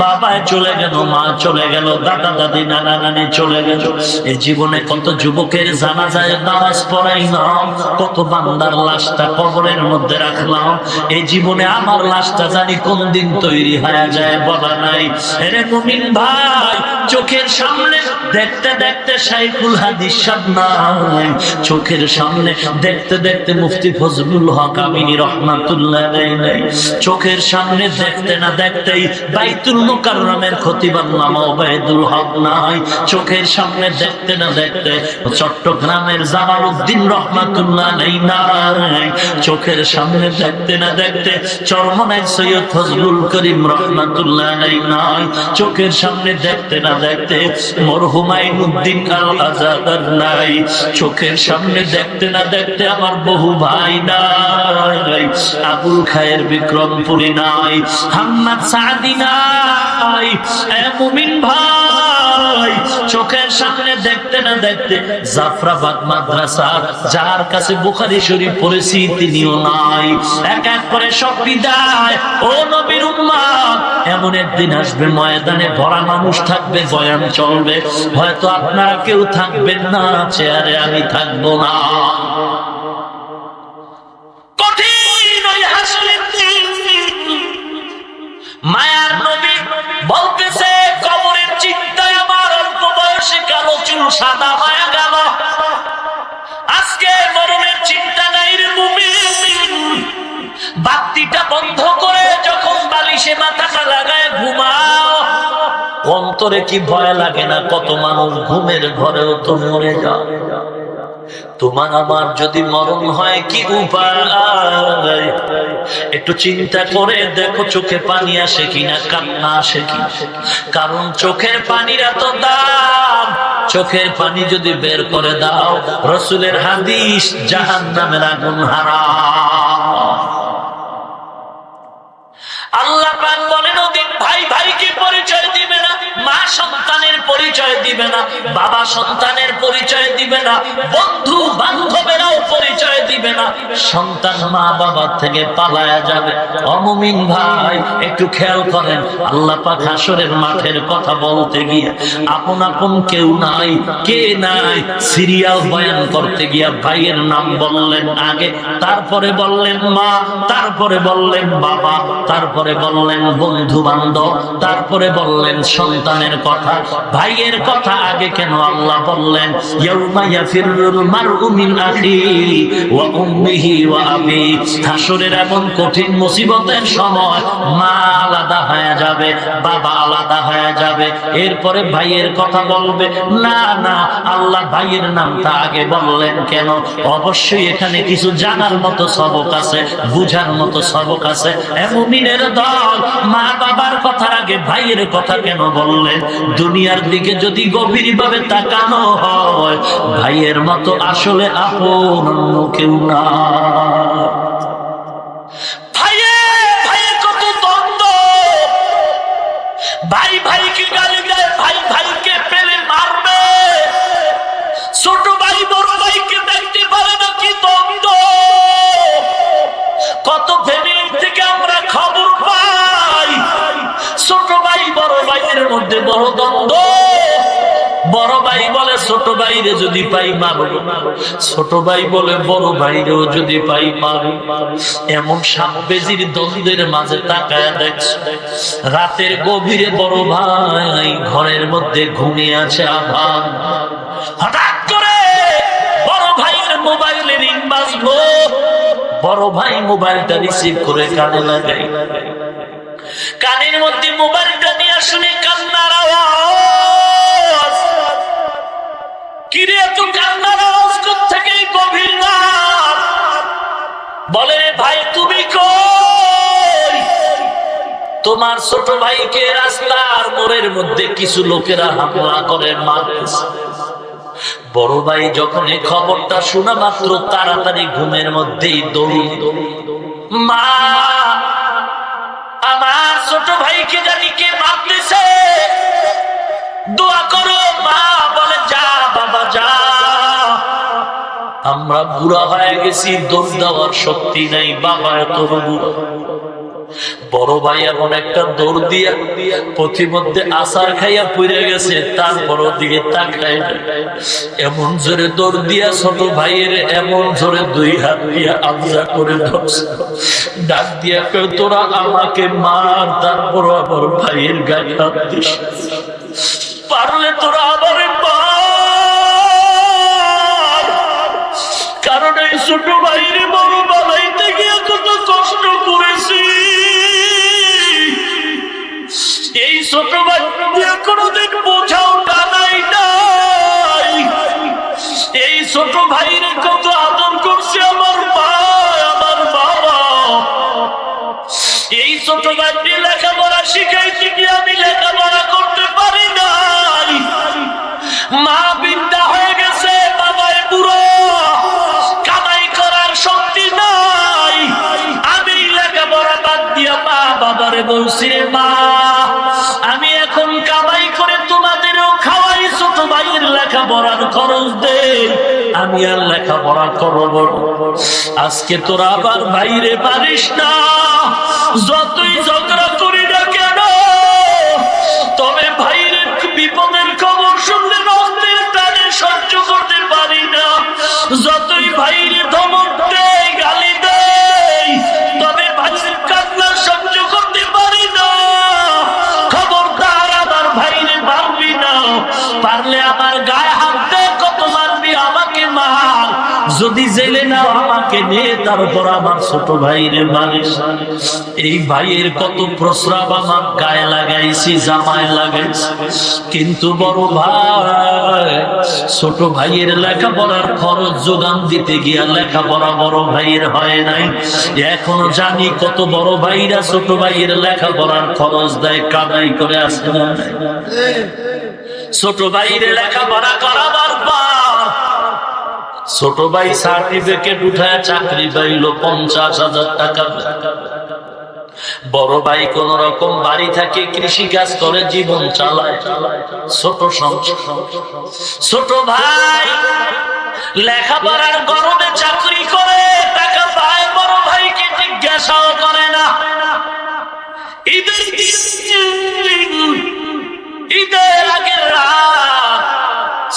বাবা চলে গেল, মা চলে গেল, দাদা দাদি নানা নানি চলে গেল। এই জীবনে কত যুবকের জানাজায় নামাজ পড়াইলাম, কত বান্দার লাশটা কবরের মধ্যে রাখলাম। এই জীবনে আমার লাশটা জানি কোন দিন তৈরি হয়ে যায় বলা নাই। এরে মুমিন ভাই, চোখের সামনে দেখতে দেখতে শাইখুল হাদিস সাহেব নাই, চোখের সামনে দেখতে দেখতে মুফতি ফজলুল হক আমিনী রহমাতুল্লাহ আলাইহি নাই, চোখের সামনে দেখতে না দেখতেই বাইতুল মুকাররমের খতিব আল্লামা ওবায়দুল হক নাই, চোখের সামনে দেখতে না দেখতে চট্টগ্রামের জামালউদ্দিন রহমাতুল্লাহ আলাইহি নাই, চোখের সামনে দেখতে না দেখতে চরমনাই সৈয়দ ফজলুল করিম রহমাতুল্লাহ আলাইহি নাই, চোখের সামনে দেখতে না দেখতে মরহুম আইনুদ্দিন আল আজাদার নাই, চোখের সামনে দেখতে না দেখতে আমার বহু ভাই নাই, আবুল খায়ের বিক্রমপুরী নাই, হাম্মাদ সাদি নাই। এ মুমিন ভাই, চোখের সামনে দেখতে না দেখতে জাফরাবাদ মাদ্রাসা যার কাছে বুখারী শরীফ পড়েছি তিনিও নাই। এক এক করে সব বিদায়। ও নবীর উম্মত, এমন একদিন আসবে ময়দানে ভরা মানুষ থাকবে, বয়ান চলবে, হয়তো আপনারা কেউ থাকবেন না, চেয়ারে আমি থাকবো না। কঠিন ওই হাসরের দিন। মায়ার নবী বলতেছে, কবরের চিন্তায় আমার অল্প বয়সে কালো চুল সাদা হয়ে গেল, আজকে মরণের চিন্তা নাই রে মুমিন। বাতিটা বন্ধ করে যখন বালিশে মাথাটা লাগায় ঘুমাও, অন্তরে কি ভয় লাগে না? কত মানুষ ঘুমের ঘরেও তো মরে যায়। তোমার আমার যদি মরণ হয় কি উপায়? একটু চিন্তা করে দেখো, চোখে পানি আসে কিনা, কান্না আসে কি? কারণ চোখের পানির এত দাম। চোখের পানি যদি বের করে দাও, রাসূলের হাদিস, জাহান্নামের আগুন হারাম। আল্লাহ পাক বলেন, ওদিন ভাই ভাইকে পরিচয় দিবে না, মা সন্তানের পরিচয় দিবে না, বাবা সন্তানের পরিচয় দিবে না, বন্ধু বান্ধবেরাও পরিচয় দিবে না, সন্তান মা বাবার থেকে পালায়া যাবে। অমুমিন ভাই, একটু খেয়াল করেন, আল্লাহ পাক হাসরের মাঠের কথা বলতে গিয়ে আপন আপন কেউ নাই, কে নাই, সিরিয়াল বয়ান করতে গিয়া ভাইয়ের নাম বললেন আগে, তারপরে বললেন মা, তারপরে বললেন বাবা, তারপরে বললেন বন্ধু বান্ধব, তারপরে বললেন সন্তানের কথা। ভাইয়ের কথা আগে কেন আল্লাহ বললেন? ইয়াউমা ইয়াফিরুল মারউ মিন আখিহি ওয়া উম্মিহি ওয়া আবি। হাসরের এমন কঠিন মুসিবতের সময় মা আলাদা হয়ে যাবে, বাবা আলাদা হয়ে যাবে, এরপরে ভাইয়ের কথা বলবে। না না, আল্লাহ ভাইয়ের নামটা আগে বললেন কেন? অবশ্যই এখানে কিছু জানার মতো সবক আছে, বুঝার মতো সবক আছে। মুমিনের দল, মা বাবার কথার আগে ভাইয়ের কথা কেন বললেন? দুনিয়ার দিকে যদি গভীরভাবে তাকানো হয়, ভাইয়ের মতো আসলে আপন অন্য কেউ না। ভাইয়ে ভাইয়ে কত দ্বন্দ্ব, ভাই ভাইকে গালি দেয়, ভাই ভাইকে পেলে মারবে, ছোট ভাই বড় ভাইকে দেখতে পারে না, কি দ্বন্দ্ব। কত ফ্যামিলি থেকে আমরা খবর পাই, ছোট ভাই বড় ভাইয়ের মধ্যে বড় দ্বন্দ্ব। বড় ভাই বলে ছোট ভাইরে যদি পাই মারব, ছোট ভাই বলে বড় ভাইরেও যদি পাই মারব। এমন সাপ বেজির দ্বন্দ্বের মাঝে তাকায় দেখছে, রাতের গভীরে বড় ভাই ঘরের মধ্যে ঘুমিয়ে আছে আভান, হঠাৎ করে বড় ভাইয়ের মোবাইলে রিং বাজলো। বড় ভাই মোবাইলটা রিসিভ করে কানে লাগাই, কানের মধ্যে মোবাইলটা নিয়ে শুনে কান্নার আওয়াজ। কিরে এত কান্নার আওয়াজ কোত্থেকে গভীর রাত? বলে ভাই তুমি কই? তোমার ছোট ভাইকে রাস্তার মোড়ের মধ্যে কিছু লোকেরা হামলা করে মারতেছে। বড় ভাই যখন এই খবরটা শোনা মাত্র তাড়াতাড়ি ঘুমের মধ্যেই দৌড়, মা আমার ছোট ভাইকে জানি কে মারতেছে, দোয়া করো। মা বলে যা বাবা যা, আমরা বুড়া হয়ে গেছি, দৌড় দেওয়ার শক্তি নাই, বাবা এত বুড়া। বড় ভাই এমন একটা দৌড় দিয়া পথিমধ্যে আসার খাইয়া পড়ে গেছে, তারপর দিকে তাকায় না। এমন জোরে দৌড় দিয়া ছোট ভাইয়ের এমন জোরে দুই হাত দিয়া আবজা করে ধরছে, ডাক দিয়া কেউ তোরা আমাকে মার, তারপর আবার ভাইয়ের গায়ে হাত দিস, পারলে তোরা আবার মার, কারণ এই ছোট ভাইয়ের বড় বানাইতে গিয়ে কত কষ্ট করেছি। এই ছোট ভাই কোনদিন বোঝাও টানাই নাই। এই ছোট ভাইরে কত আদর করছে আমার মা, আমার বাবা। এই ছোট ভাইকে লেখাপড়া শিখাইছি কি আমি লেখাপড়া করতে পারি নাই। মা বিদ্যা হয়ে গেছে, বাবায় বুড়ো, কামাই করার শক্তি নাই। আমি লেখাপড়া বাদ দিয়া মা বাবারে বলছি, মা আমি এখন কামাই করে তোমাদেরও খাওয়াই, ছোট ভাইয়ের লেখাপড়ার খরচ দে, আমি আর লেখাপড়া করব। আজকে তোরা আবার বাইরে পারিস না, যতই ঝগড়া করি না কেন, তবে ভাইয়ের বিপদের খবর শুনলে রক্তের টানে সহ্য করতে পারি না। যতই ভাইরে ধমক দেয়, গালি দেয়, তবে ভাইয়ের কান্না সহ্য করতে পারি না। খবরদার আমার ভাইরে মারবি না, পারলে আমার গায়ে হাত দে, কত মারবি আমাকে মার, যদি জেলে নাও আমাকে নিয়ে, তারপর আমার ছোট ভাইরে মারিস। এই ভাইয়ের কত প্রস্রাব আমার গায়ে লাগাইছি, জামায় লাগাইছি, কিন্তু বড় ভাই ছোট ভাইয়ের লেখাপড়ার খরচ যোগান দিতে গিয়া লেখাপড়া বড় ভাইয়ের হয় নাই। এখনো জানি কত বড় ভাইরা ছোট ভাইয়ের লেখাপড়ার খরচ দেয়, কামাই করে আসে না। ছোট ভাইয়ের লেখাপড়া করাবার পর ছোট ভাই সার্টিফিকেট উঠায় চাকরি পাইল 50,000 টাকা। বড় ভাই কোন রকম বাড়ি থাকে, কৃষি কাজ করে জীবন চালায়, ছোট ছোট ভাই লেখাপড়ার গরমে চাকরি করে টাকা পায়, বড় ভাইকে জিজ্ঞাসাও করে না। ঈদের আগের রাত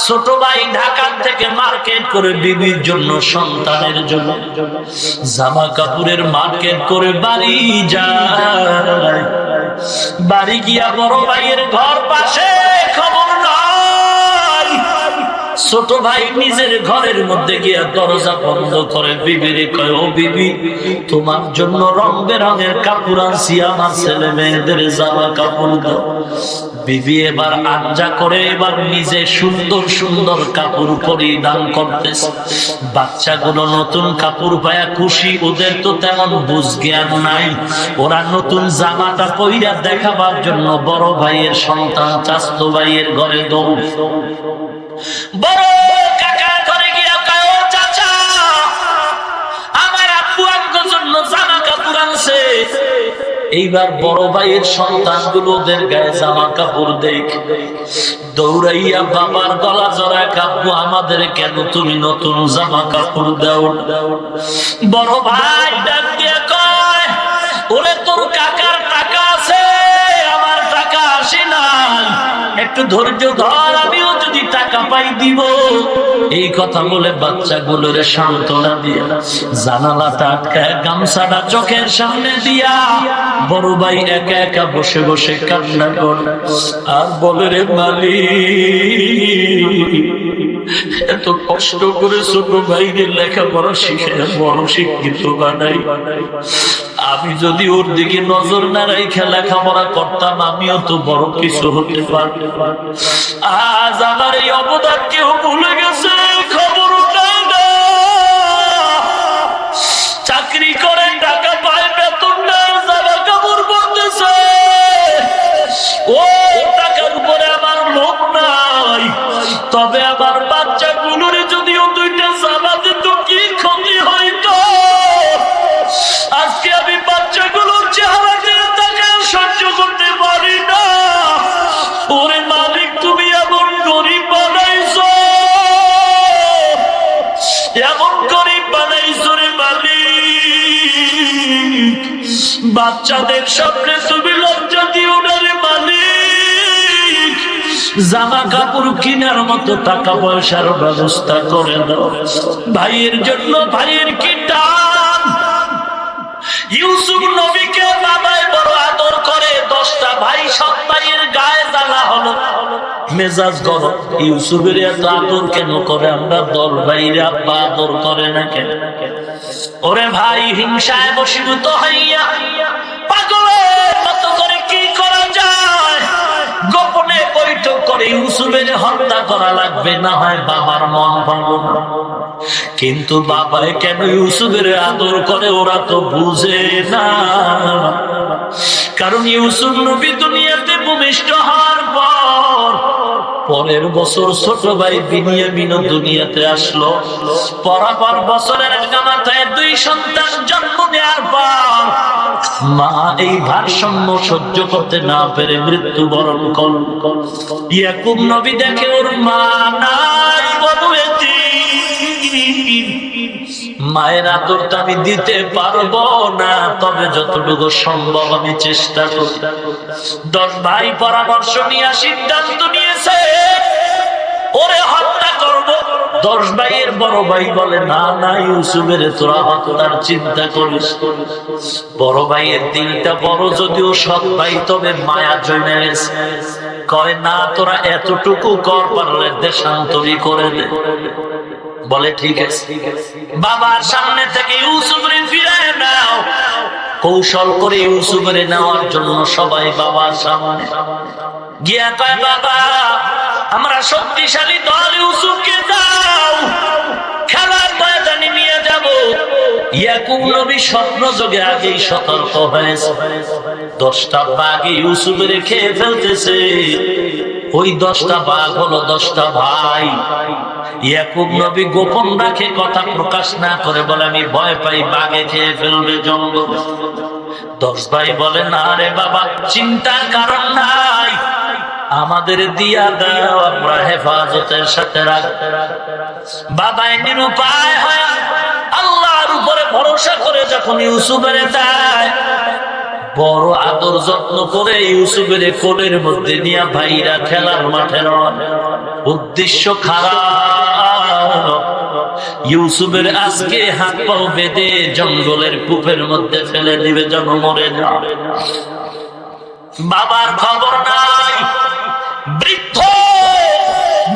ছোট ভাই ঢাকা থেকে মার্কেট করে বিবির জন্য, সন্তানের জন্য জামা কাপড়ের মার্কেট করে বাড়ি যায়। বাড়ি গিয়া বড় ভাইয়ের ঘর পাশে, খবর নাই। ছোট ভাই নিজের ঘরের মধ্যে গিয়া দরজা বন্ধ করে বিবিরে কয়, ও বিবি, তোমার জন্য রং বেরঙের কাপড় আনছি, আমার ছেলে মেয়েদের জামা কাপড় দাও। বিবি এবার আঞ্জা করে, এবার নিজে সুন্দর সুন্দর কাপড় পরিধান করতেছে। বাচ্চাগুলো নতুন কাপড় পায়া খুশি, ওদের তো তেমন বুঝ জ্ঞান নাই। ওরা নতুন জামাটা পইরা দেখাবার জন্য বড় ভাইয়ের সন্তান চাচতো ভাইয়ের ঘরে দৌড়। বড় কাকা ঘরে গিয়া কয়, ও চাচা, আমার আব্বু আমার জন্য জামা কাপড় আনছে। এইবার বড় ভাইয়ের সন্তানগুলো ওদের গায়ে জামা কাপড় দেখে দৌড়াইয়া বাবার গলা জড়ায়, আব্বু আমাদের কেন তুমি নতুন জামা কাপড় দাও? বড় ভাই ডাক দিয়ে কয়, ওরে তোর কাকার টাকা আছে, আমার টাকা আসে না, একটু ধৈর্য ধর, আমিও যদি টাকা পাই দিব। এই কথা বলে বাচ্চাগুলোর সান্ত্বনা দিয়া জানালাটা আটকায়, গামছাটা চোখের সামনে দিয়া বড় ভাই একা একা বসে বসে কান্না করে আর বলে, রে মালিক, এত কষ্ট করে ছোট ভাইদের লেখাপড়া শিখে বড় শিক্ষিত বানাই, আমি যদি ওর দিকে নজর না রেখে লেখাপড়া করতাম, আমিও তো বড় কিছু হতে পারতাম। আজ আমার এই অবদান কেউ ভুলে গেছে, খবর নাই না। চাকরি করে টাকা পায়, বেতন নেয়, জামা কাপড় পরতেছে, ও টাকার উপরে আমার লোভ নাই। তবে আমার বাচ্চাগুলোর যদিও দুইটা জামা দিত, কি ক্ষতি হইতো? আজকে আমি বাচ্চাগুলোর চেহারা দিয়ে তাকে সহ্য করতে পারি না। ওরে মালিক, তুমি এমন গরিব বানাইছো, এমন গরিব বানাইছো রে মালিক, বাচ্চাদের সামনে তুমি লজ্জা দিও না রে মালিক। জামা কাপড় কেনার মতো টাকা পয়সার ব্যবস্থা করে দাও। ভাইয়ের জন্য ভাইয়ের কি টান। ইউসুফ নবীকে বাবাই বড় আদর করে, 10টা ভাই সব ভাইয়ের গায়ে জ্বালা হলো, মেজাজ গরম। ইউসুফের এত আদর কেন করে? আমরা 10 ভাইয়ের আব্বা আদর করে না কেন? ওরে ভাই, হিংসায় বশীভূত হইয়া পাগলের মতো করে কি করা যায়? গোপনে বৈঠক করে ইউসুফের হত্যা করা লাগবে, না হয় বাবার মন ভাঙো। কিন্তু বাবাই কেন ইউসুফের আদর করে ওরা তো বুঝে না। কারণ ইউসুফ নবী দুনিয়াতে ভূমিষ্ঠ হওয়ার পরের বছর ছোট ভাই বিনিয়ামিন দুনিয়াতে আসলো। পরাপর বছরের একটা মাথায় 2 সন্তান জন্ম নেওয়ার পর মা এই ভারসাম্য সহ্য করতে না পেরে মৃত্যুবরণ করল। ইয়াকুব নবী দেখে ওর মা নাই, বড় এতিম। মায়ের আদরটা আমি দিতে পারবো না, তবে যতটুকু সম্ভব আমি চেষ্টা করি। 10 ভাই পরামর্শ নিয়ে সিদ্ধান্ত নিয়েছে ওরে হত্যা করব। 10 ভাইয়ের বড় ভাই বলে, না না, ইউসুফের তোরা হত্যার চিন্তা করিস। বড় ভাইয়ের দিলটা বড়, যদিও সৎ ভাই, তবে মায়া জমে গেছে। কয়, না, তোরা এতটুকু কর, পারলে দেশান্তরী করে দে। বলে ঠিক আছে। বাবার সামনে থেকে ইউসুফরে ফিরায় নাও। কৌশল করে ইউসুফরে নেওয়ার জন্য সবাই বাবার সামনে গিয়া কয়, বাবা, আমরা শক্তিশালী দল, ইউসুফকে দাও, খেলার ময়দানে নিয়ে যাব। ইয়াকুব নবী স্বপ্ন যোগে আগেই সতর্ক হয়েছে, 10টা বাঘ ইউসুফের খেয়ে ফেলতেছে। ওই 10টা বাঘ হলো 10টা ভাই। ইয়াকুব নবী গোপন রাখে, কথা প্রকাশ না করে বলে, আমি ভয় পাই বাঘে খেয়ে ফেলবে জঙ্গল। 10 ভাই বলে, না রে বাবা, চিন্তার কারণ নাই, আমাদের দিয়া দাও, আমরা হেফাজতের সাথে রাখতে। বাবা নিরুপায় হয় আল্লাহর উপরে ভরসা করে যখন ইউসুফের দেয়, বড় আদর যত্ন করে ইউসুফের কোলের মধ্যে নিয়ে ভাইরা খেলার মাঠে নয়। উদ্দেশ্য খারাপ, ইউসুফের আজকে হাত পাও বেঁধে জঙ্গলের কূপের মধ্যে ফেলে দিবে, যেন মরে না। বাবার খবর নাই। বৃদ্ধ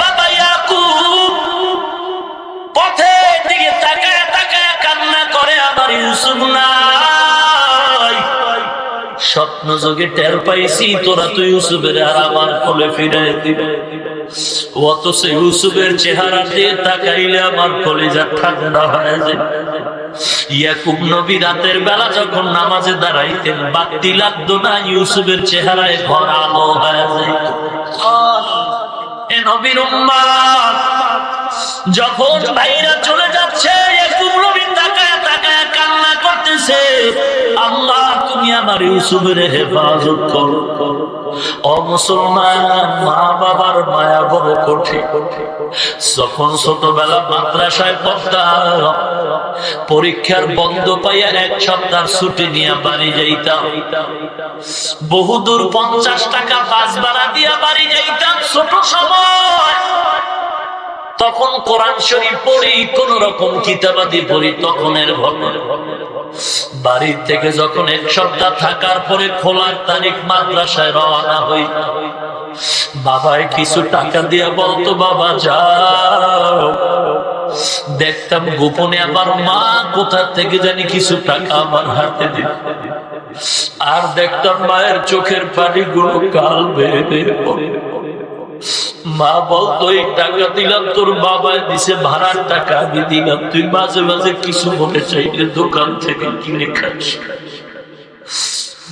বাবা ইয়াকুব পথের দিকে তাকায় তাকায় কান্না করে, আমার ইউসুফ নাই। স্বপ্ন যোগে টের পাইছি তোরা তো ইউসুফের আর আমার কোলে ফিরে দিবে। অথচ ইউসুফের চেহারা দিয়ে তাকাইলে আমার কলিজা ঠান্ডা হয়ে যায়। ইয়াকুব নবী রাতের বেলা যখন নামাজে দাঁড়াইতেন, বাতি লাগতো না, ইউসুফের চেহারায় ঘর আলো হয়ে যায়। এ নবীর উম্মত যখন ভাইরা চলে যাচ্ছে, ইয়াকুব নবী তাকায় তাকায় কান্না করতেছে, আল্লাহ তুমি আমার ইউসুফের হেফাজত করো। ও মুসলমান, মা বাবার মায়া বড় কঠিন। যখন ছোটবেলা মাদ্রাসায় পড়তাম, পরীক্ষার বন্ধ পাইয়া 1 সপ্তাহ ছুটি নিয়ে বাড়ি যাইতাম। বহুদূর 50 টাকা বাস ভাড়া দিয়া বাড়ি যাইতাম ছোট সময়। তখন কোরআন শরীফ পড়ি, কোন রকম কিতাবাদি পড়ি, তখনের ঘটনা। বাড়ির থেকে যখন 1 সপ্তাহ থাকার পরে খোলার তারিখ মাদ্রাসায় রওনা হই, বাবাই কিছু টাকা দিয়ে বলতো, বাবা যাও। দেখতাম গোপনে আবার মা কোথা থেকে জানি কিছু টাকা আমার হাতে দিত। আর দেখতাম মায়ের চোখের পানিগুলো কাল বেঁধে পড়ে। মা বলতো, এই টাকা দিলাম তোর বাবাই দিছে, ভাড়ার টাকা আমি দিলাম, তুই মাঝে মাঝে কিছু মনে চাইলে দোকান থেকে কিনে খাস।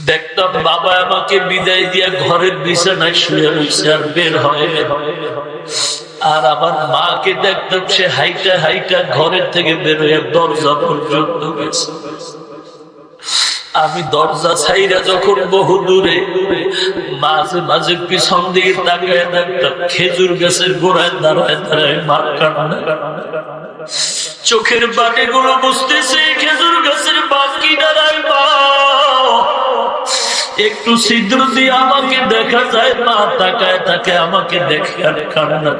দেখতাম বাবা আমাকে বিদায় দিয়া ঘরের বিছানায় শুয়ে রয়েছে, আর বের হয়। আর আমার মাকে দেখতাম সে হাইটা হাইটা ঘরের থেকে বের হয়ে দরজা পর্যন্ত গেছে। আমি দরজা ছাইরা যখন বহু দূরে, মাঝে মাঝে পিছন দিকে তাকায় দেখতাম খেজুর গাছের গোড়ায় দাঁড়ায় দাঁড়ায় মার কান্না। চোখের বাটিগুলো বুঝতেছে খেজুর গাছের বাপ কি দাঁড়ায়, একটু ছিদ্র দিয়ে আমাকে দেখা যায়, মা তাকায় তাকে আমাকে দেখে আর কান্না।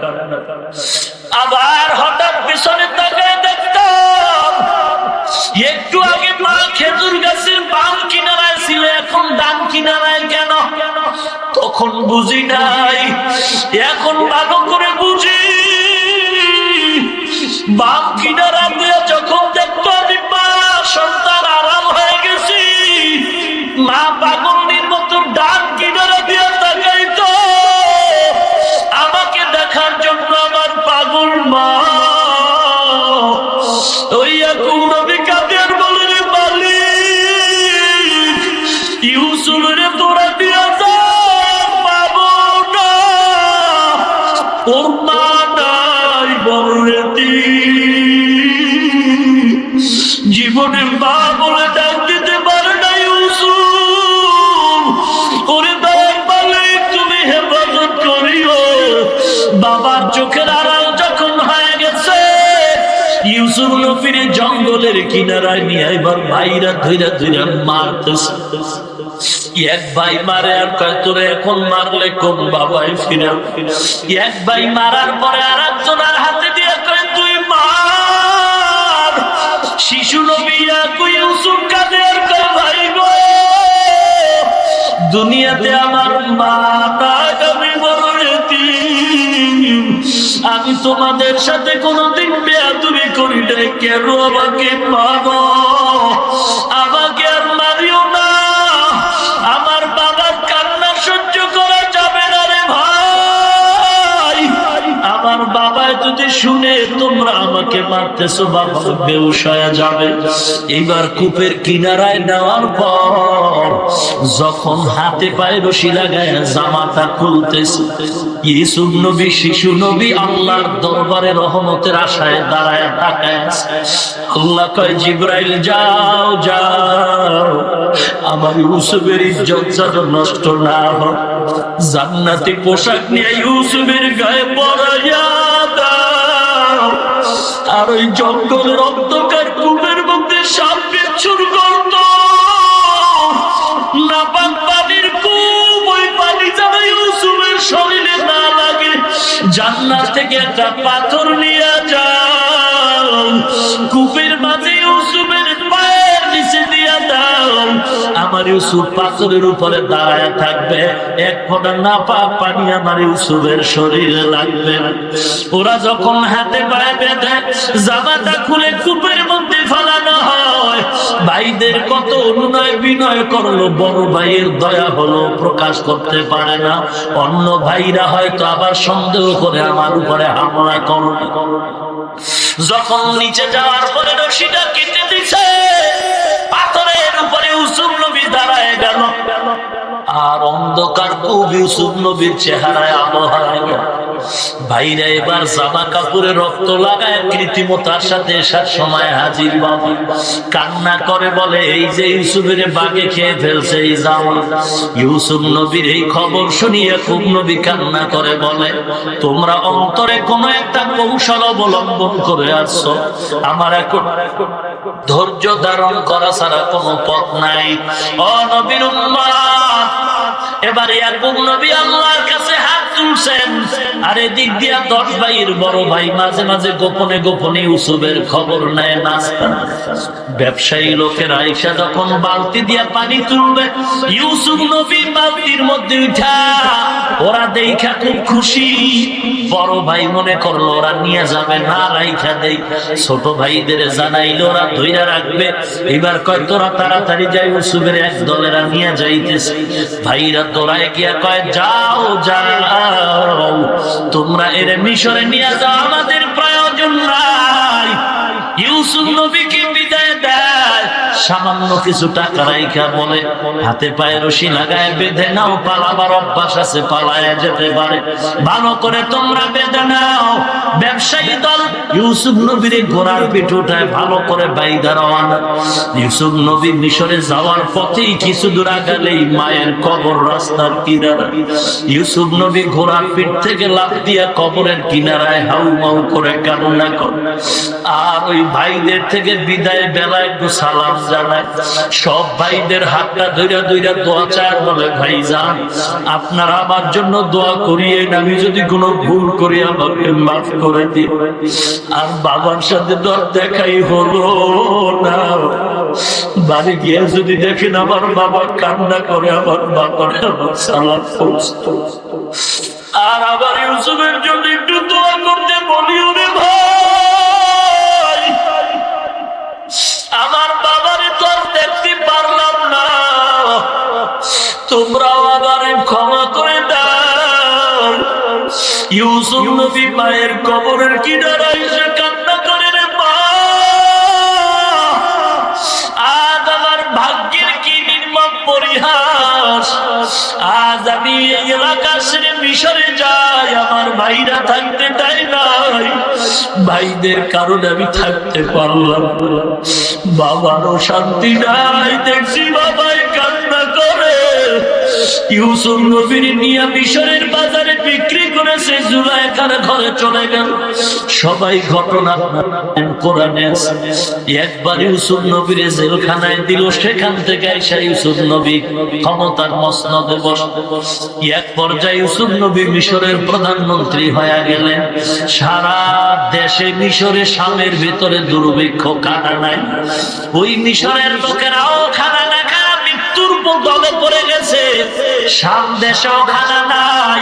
আবার হঠাৎ পিছনে তাকায় দেখতাম একটু আগে মা খেজুর গাছের বাম কিনারায় ছিল, এখন ডান কিনারায় কেন? তখন বুঝি নাই, এখন ভালো করে বুঝি। বাম কিনারা দিয়ে যখন দেখতো আমি মা সন্তান আরাম হয়ে গেছি, মা পাগলের মতো ডান কিনারা দিয়ে তাকাইতো আমাকে দেখার জন্য। আমার পাগল মা ওই ইয়াকুব নবী কাদের বলে, রে মালিক ইউসুফের তোরা দিয়া যা, পাবো না, ওর মা নাই, বড় জীবনে মা বলে ডাক দিতে পারে না ইউসুফ। ওরে দয়ার মালিক তুমি হেফাজত করিও। বাবার চোখের আড়াল যখন হয়ে গেছে, ইউসুফ নবীর জঙ্গলের কিনারায় নিয়ে এবার ভাইরা ধইরা ধইরা মারতেছে। এক ভাই মারে আর কয় তোরে এখন মারলে কোন বাবাই ফিরে। এক ভাই মারার পরে আর একজনের হাতে দিয়ে কয় তুই মার। শিশু নবী ইউসুফ কাঁদে আর কয় ভাই গো, দুনিয়াতে আমার মা নাই, আমি বড় এতিম। আমি তোমাদের সাথে কোনোদিন বেয়াদবি করি নাই, কেন আমাকে মারো? আমাকে আর মারিও না, আমার বাবার কান্না সহ্য করা যাবে না রে ভাই। আমার বাবা যদি শুনে তোমরা আমাকে মারতেছো, বাবা বেহুশ হয়ে যাবে। এইবার কূপের কিনারায় নেওয়ার পর যখন হাতে পায়ে রশি লাগায় জামাটা খুলতেছে, ইউসুফ নবী শিশু নবী আল্লাহর দরবারে রহমতের আশায় দাঁড়ায় তাকায়। আল্লাহ কয় জিবরাইল যাও যাও, আমার ইউসুফের ইজ্জত যেন নষ্ট না হয়। জান্নাতি পোশাক নিয়ে ইউসুফের গায়ে পরাইয়া দাও। আর ওই জঙ্গলের অন্ধকার কূপের মধ্যে সাপ বিচ্ছুর করত, নাপাক পানির কূপ, ওই পানি যেন ইউসুফের শরীরে না লাগে। জান্নাত থেকে একটা পাথর নিয়ে যাও, কূপের মাঝে ইউসুফের পায়ের নিচে দিয়ে দাও। আমার ইউসুফ পাথরের উপরে দাঁড়ায় থাকবে, এক ফোঁটা নাপাক পানি আমার ইউসুফের শরীরে লাগবে। ওরা যখন হাতে পায়ে বেঁধে জামাটা খুলে কূপের মধ্যে ফেলানো হয়, ভাইদের কত অনুনয় বিনয় করলো, বড় ভাইয়ের দয়া হলো, প্রকাশ করতে পারে না। অন্য ভাইরা হয়তো আবার সন্দেহ করে আমার উপরে হামলা করবে। যখন নিচে যাওয়ার পরে রশিটা কেটে দিছে, পাথরের উপরে ইউসুফ নবী দাঁড়ায় গেল। আর অন্ধকার কূপ ইউসুফ নবীর চেহারায় আলো হয়ে গেল। ভাইরা এবার জামা কাপড়ে রক্ত লাগায় কৃত্রিমতার সাথে এসার সময় হাজির। বাবা কান্না করে বলে, এই যে ইউসুফের বাগে খেয়ে ফেলছে এই জামা। ইউসুফ নবীর এই খবর শুনিয়ে খুব নবী কান্না করে বলে, তোমরা অন্তরে কোনো একটা কৌশল অবলম্বন করে আসছো, আমার এখন ধৈর্য ধারণ করা ছাড়া কোনো পথ নাই। ও নবীর উম্মত, এবার ইয়াকুব নবী আল্লাহর কাছে হাত তুলছেন। আর এদিক দিয়া 10 ভাইয়ের বড় ভাই মাঝে মাঝে গোপনে গোপনে ইউসুফের খবর নেয়। নাস্তা ব্যবসায়ী লোকের আইসা যখন বালতি দিয়া পানি তুলবে, ইউসুফ নবী বালতির মধ্যে উঠা, ওরা দেখা খুব খুশি। বড় ভাই মনে করলো ওরা নিয়ে যাবে না, রাইখা দেই। ছোট ভাইদের জানাইলো ওরা ধইরা রাখবে। এবার কয় তোরা তাড়াতাড়ি যাই, ইউসুফের এক দলেরা নিয়ে যাইতেছে। ভাইরা দৌড়ায় গিয়া কয় যাও যাও, তোমরা এর মিশরে নিয়ে যাও, আমাদের প্রয়োজন নাই। ইউসুফ নবীকে বিদায় দেয়, সামান্য কিছু টাকা রাইখা বলে হাতে পায়ে রশি লাগায় বেঁধে নাও, পালাবার অভ্যাস আছে, পালায় যেতে পারে, ভালো করে তোমরা বেঁধে নাও। ব্যবসায়ী দল ইউসুফ নবীর ঘোড়ার পিঠ উঠায় ভালো করে বাইদা রওয়ানা। ইউসুফ নবী মিশরে যাওয়ার পথেই কিছু দূর আগালেই মায়ের কবর রাস্তার কিনারা। ইউসুফ নবী ঘোড়ার পিঠ থেকে লাফ দিয়া কবরের কিনারায় হাউ মাউ করে কান্না করে। আর ওই ভাইদের থেকে বিদায় বেলা একটু সালাম জানায়। সব ভাইদের হাতটা ধইরা ধইরা দোয়া চায়, বলে ভাইজান আপনারা আমার জন্য দোয়া করিয়েন, আমি যদি কোনো ভুল করি আমাকে মাফ করে দিন। আর বাবার সাথে দর দেখাই হলো না। বাড়ি গিয়ে যদি দেখেন আমার বাবা কান্না করে, আমার বাবার সালাম পৌঁছতো। আর আবার ইউসুফের জন্য একটু দোয়া করতে বলি, ওরে ভাই আমার বাবারে তো আর দেখতে পারলাম না, তোমরাও আবারে ক্ষমা করে দাও। ইউসুফ নবী মায়ের কবরের কিনারে এসে কান্না করে, রে মা আজ আমার ভাগ্যের কি নির্মম পরিহাস, আজ আমি এই এলাকা ছেড়ে মিশরে যাই, আমার ভাইরা থাকতে দেয় নাই, ভাইদের কারণে আমি থাকতে পারলাম না, বাবারও শান্তি নাই, দেখছি বাবাই কান্না করে। ইউসুফ নবীর নিয়ে মিশরের বাজারে বিক্রি করেছে, জুলাইখার ঘরে চলে গেল। সবাই ঘটনা কোরআনে আছে। একবার ইউসুফ নবীর জেলখানায় দিল, সেখান থেকে আইসা ইউসুফ নবী ক্ষমতার মসনদে বসতে। এক পর্যায়ে ইউসুফ নবী মিশরের প্রধানমন্ত্রী হয়ে গেলেন। সারা দেশে মিশরে শামের ভিতরে দুর্ভিক্ষ, খানা নাই। ওই মিশরের লোকেরাও খানা না খানা মৃত্যুর দলে পড়ে গেছে, শাম দেশেও খানা নাই।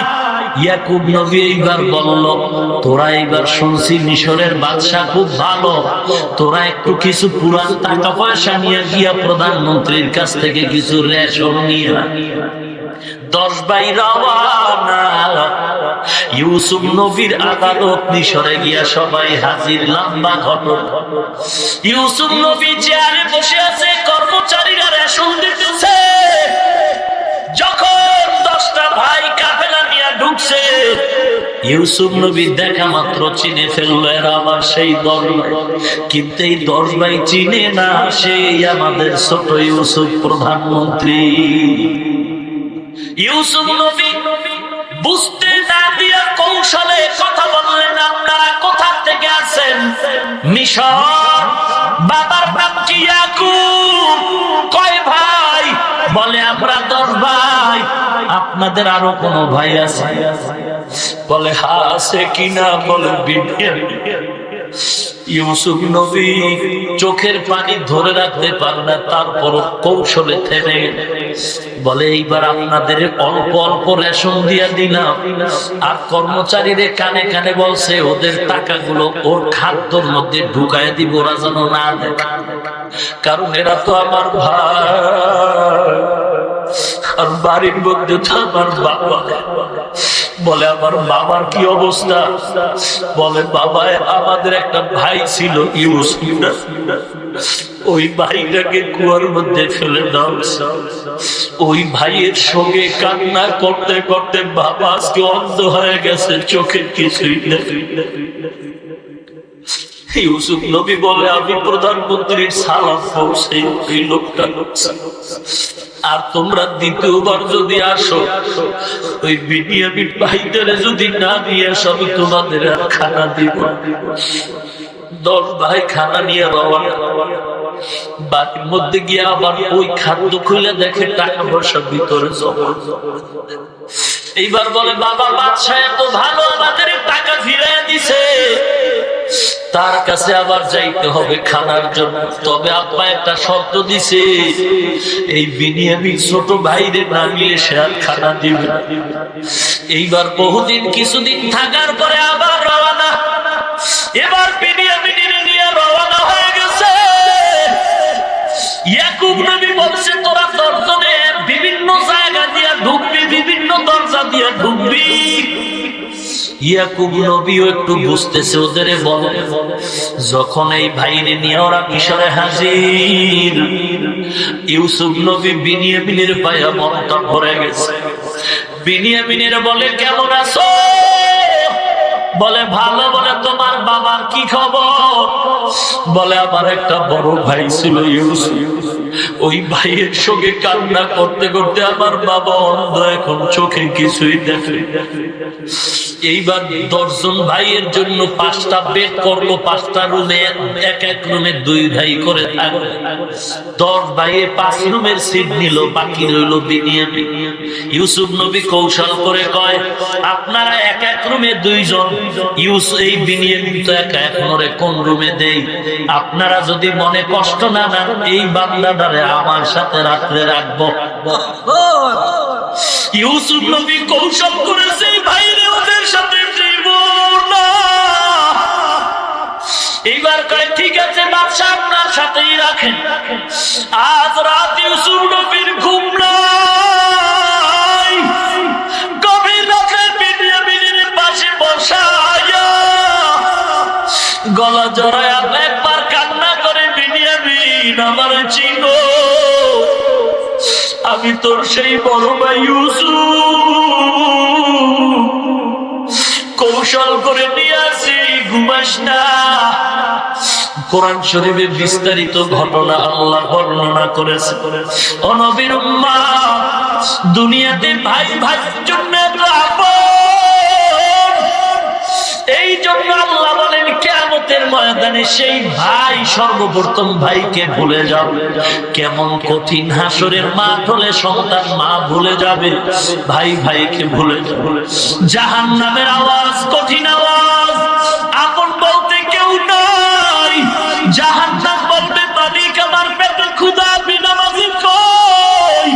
ইয়াকুব নবী এইবার বলল, তোরা এইবার শুনছি মিশরের বাদশাহ খুব ভালো, তোরা একটু কিছু পুরান টাকা পয়সা নিয়ে গিয়া প্রধানমন্ত্রীর কাছ থেকে কিছু রেশন নিয়ে 10 ভাই রওয়ানা। ইউসুফ নবীর আদালত মিশরে গিয়া সবাই হাজির। লম্বা ঘটনা। ইউসুফ নবী চেয়ারে বসে আছে, কর্মচারীরা রেশন দিতেছে। যখন 10টা ভাই কাফেলা নিয়ে ঢুকছে, ইউসুফ নবী দেখা মাত্র চিনে ফেললো এরা আমার সেই 10 ভাই। কিন্তু এই 10 ভাই চিনে না, সেই আমাদের ছোট ইউসুফ প্রধানমন্ত্রী। ইউসুফ নবী বুঝতে না দিয়া কৌশলে কথা বললেন, আপনারা কোথা থেকে আছেন? মিশর। বাবার নাম কি? ইয়াকুব। কয় ভাই? বলে আমরা 10 ভাই। আপনাদের আরো কোনো ভাই আছে? বলে হ্যাঁ আছে। কিনা? বলে বিনিয়ামিন। ইউসুফ নবী চোখের পানি ধরে রাখতে পারে না, তারপর কৌশলে থেমে বলে এইবার আপনাদের অল্প অল্প রেশন দিয়া দিলাম। আর কর্মচারীদের কানে কানে বলছে ওদের টাকাগুলো ওর খাদ্যর মধ্যে ঢুকায় দিব, ওরা যেন না দেখে, কারণ এরা তো আমার ভাই। আর বাড়ির মধ্যে তো আমার বাবা। বলে আমার বাবার কি অবস্থা? বলে বাবা আমাদের একটা ভাই ছিল ইউসুফ, ওই ভাইটাকে কুয়ার মধ্যে ফেলে দাও। ওই ভাইয়ের সঙ্গে কান্না করতে করতে বাবা আজকে অন্ধ হয়ে গেছে, চোখের কিছুই দেখে। ইউসুফ নবী বলে আমি প্রধানমন্ত্রীর সালাম পৌঁছে এই লোকটা। আর তোমরা দ্বিতীয়বার যদি আসো, ওই বিনিয়ামিন ভাইদের যদি না দিয়ে আসো, আমি তোমাদের আর খানা দিব। 10 ভাই খানা নিয়ে রওনা। বাড়ির মধ্যে গিয়ে আবার ওই খাদ্য খুলে দেখে টাকা পয়সা ভিতরে জমা। এইবার বলে বাবা বাদশাহ এত ভালো, আমাদের টাকা ফিরিয়ে দিছে, তার কাছে আবার যাইতে হবে খানার জন্য। তবে আব্বা একটা শর্ত দিছে, এই বিনিয়ামিন ছোট ভাইরে না মিলে সে আর খানা দিবে। এইবার বহুদিন কিছুদিন থাকার পরে আবার রওনা। এবার বিনিয়ামিনের নিয়ে রওনা হয়ে গেছে। ইয়াকুব নবী বলছে তোরা 10 জনে বিভিন্ন জায়গা দিয়ে ঢুকবি, বিভিন্ন দরজা দিয়ে ঢুকবি। ইয়াকুব নবীও একটু বুঝতেছে ওদের বলে। যখন এই ভাইরে নিয়ে ওরা মিশরে হাজির, ইউসুফ নবী বিনিয়ামিনের পায়া মনটা ভরে গেছে। বিনিয়ামিনের বলে কেমন আছো? বলে ভালো। বলে তোমার বাবার কি খবর? বলে আমার একটা বড় ভাই ছিল ইউসুফ, ওই ভাইয়ের সঙ্গে কান্না করতে করতে আমার বাবা অন্ধ, এখন চোখে কিছুই দেখে। এইবার 10 জন ভাইয়ের জন্য 5টা বেড করলো, 5টা রুমে, এক এক রুমে 2 ভাই করে থাকবে। 10 ভাইয়ে 5 রুমের সিট নিল, বাকি রইল বিনিয়ামিন। ইউসুফ নবী কৌশল করে কয়, আপনারা এক এক রুমে 2 জন, এই বিনিয়ামিন তো একা, এখন ওরে কোন রুমে দেই? আপনারা যদি মনে কষ্ট না নেন, এই বান্দাটারে আমার সাথে রাত্রে রাখবো। ইউসুফ নবী কৌশল করেছে ভাইরে ওদের সাথে দিব না। এইবার কয় ঠিক আছে বাদশা, আপনার সাথেই রাখেন। আজ রাত ইউসুফ নবীর ঘুম নাই, গভীর রাতে বিনিয়ামিনের পাশে বসায়া গলা জড়ায়া একবার কান্না করে, বিনিয়ামিন আমার চিনো, আমি তোর সেই বড় ভাই ইউসুফ, কৌশল করে নিয়ে আসি, ঘুমাস না। কোরআন শরীফে বিস্তারিত ঘটনা আল্লাহ বর্ণনা করেছে। ও নবীর উম্মাত, দুনিয়াতে ভাই ভাইয়ের জন্য তো আপন, এই জন্য আল্লাহ বলেন কিয়ামতের ময়দানে সেই ভাই সর্বপ্রথম ভাইকে ভুলে যাবে। কেমন কঠিন হাসরের মাঠ হলে সন্তান মা ভুলে যাবে, ভাই ভাইকে ভুলে যাবে। জাহান্নামের আওয়াজ, কঠিন আওয়াজ, আপন বলতে কেউ নাই। জাহান্নাম বলবে, মালিক আমার পেটে ক্ষুধা, বেনামাজি কই,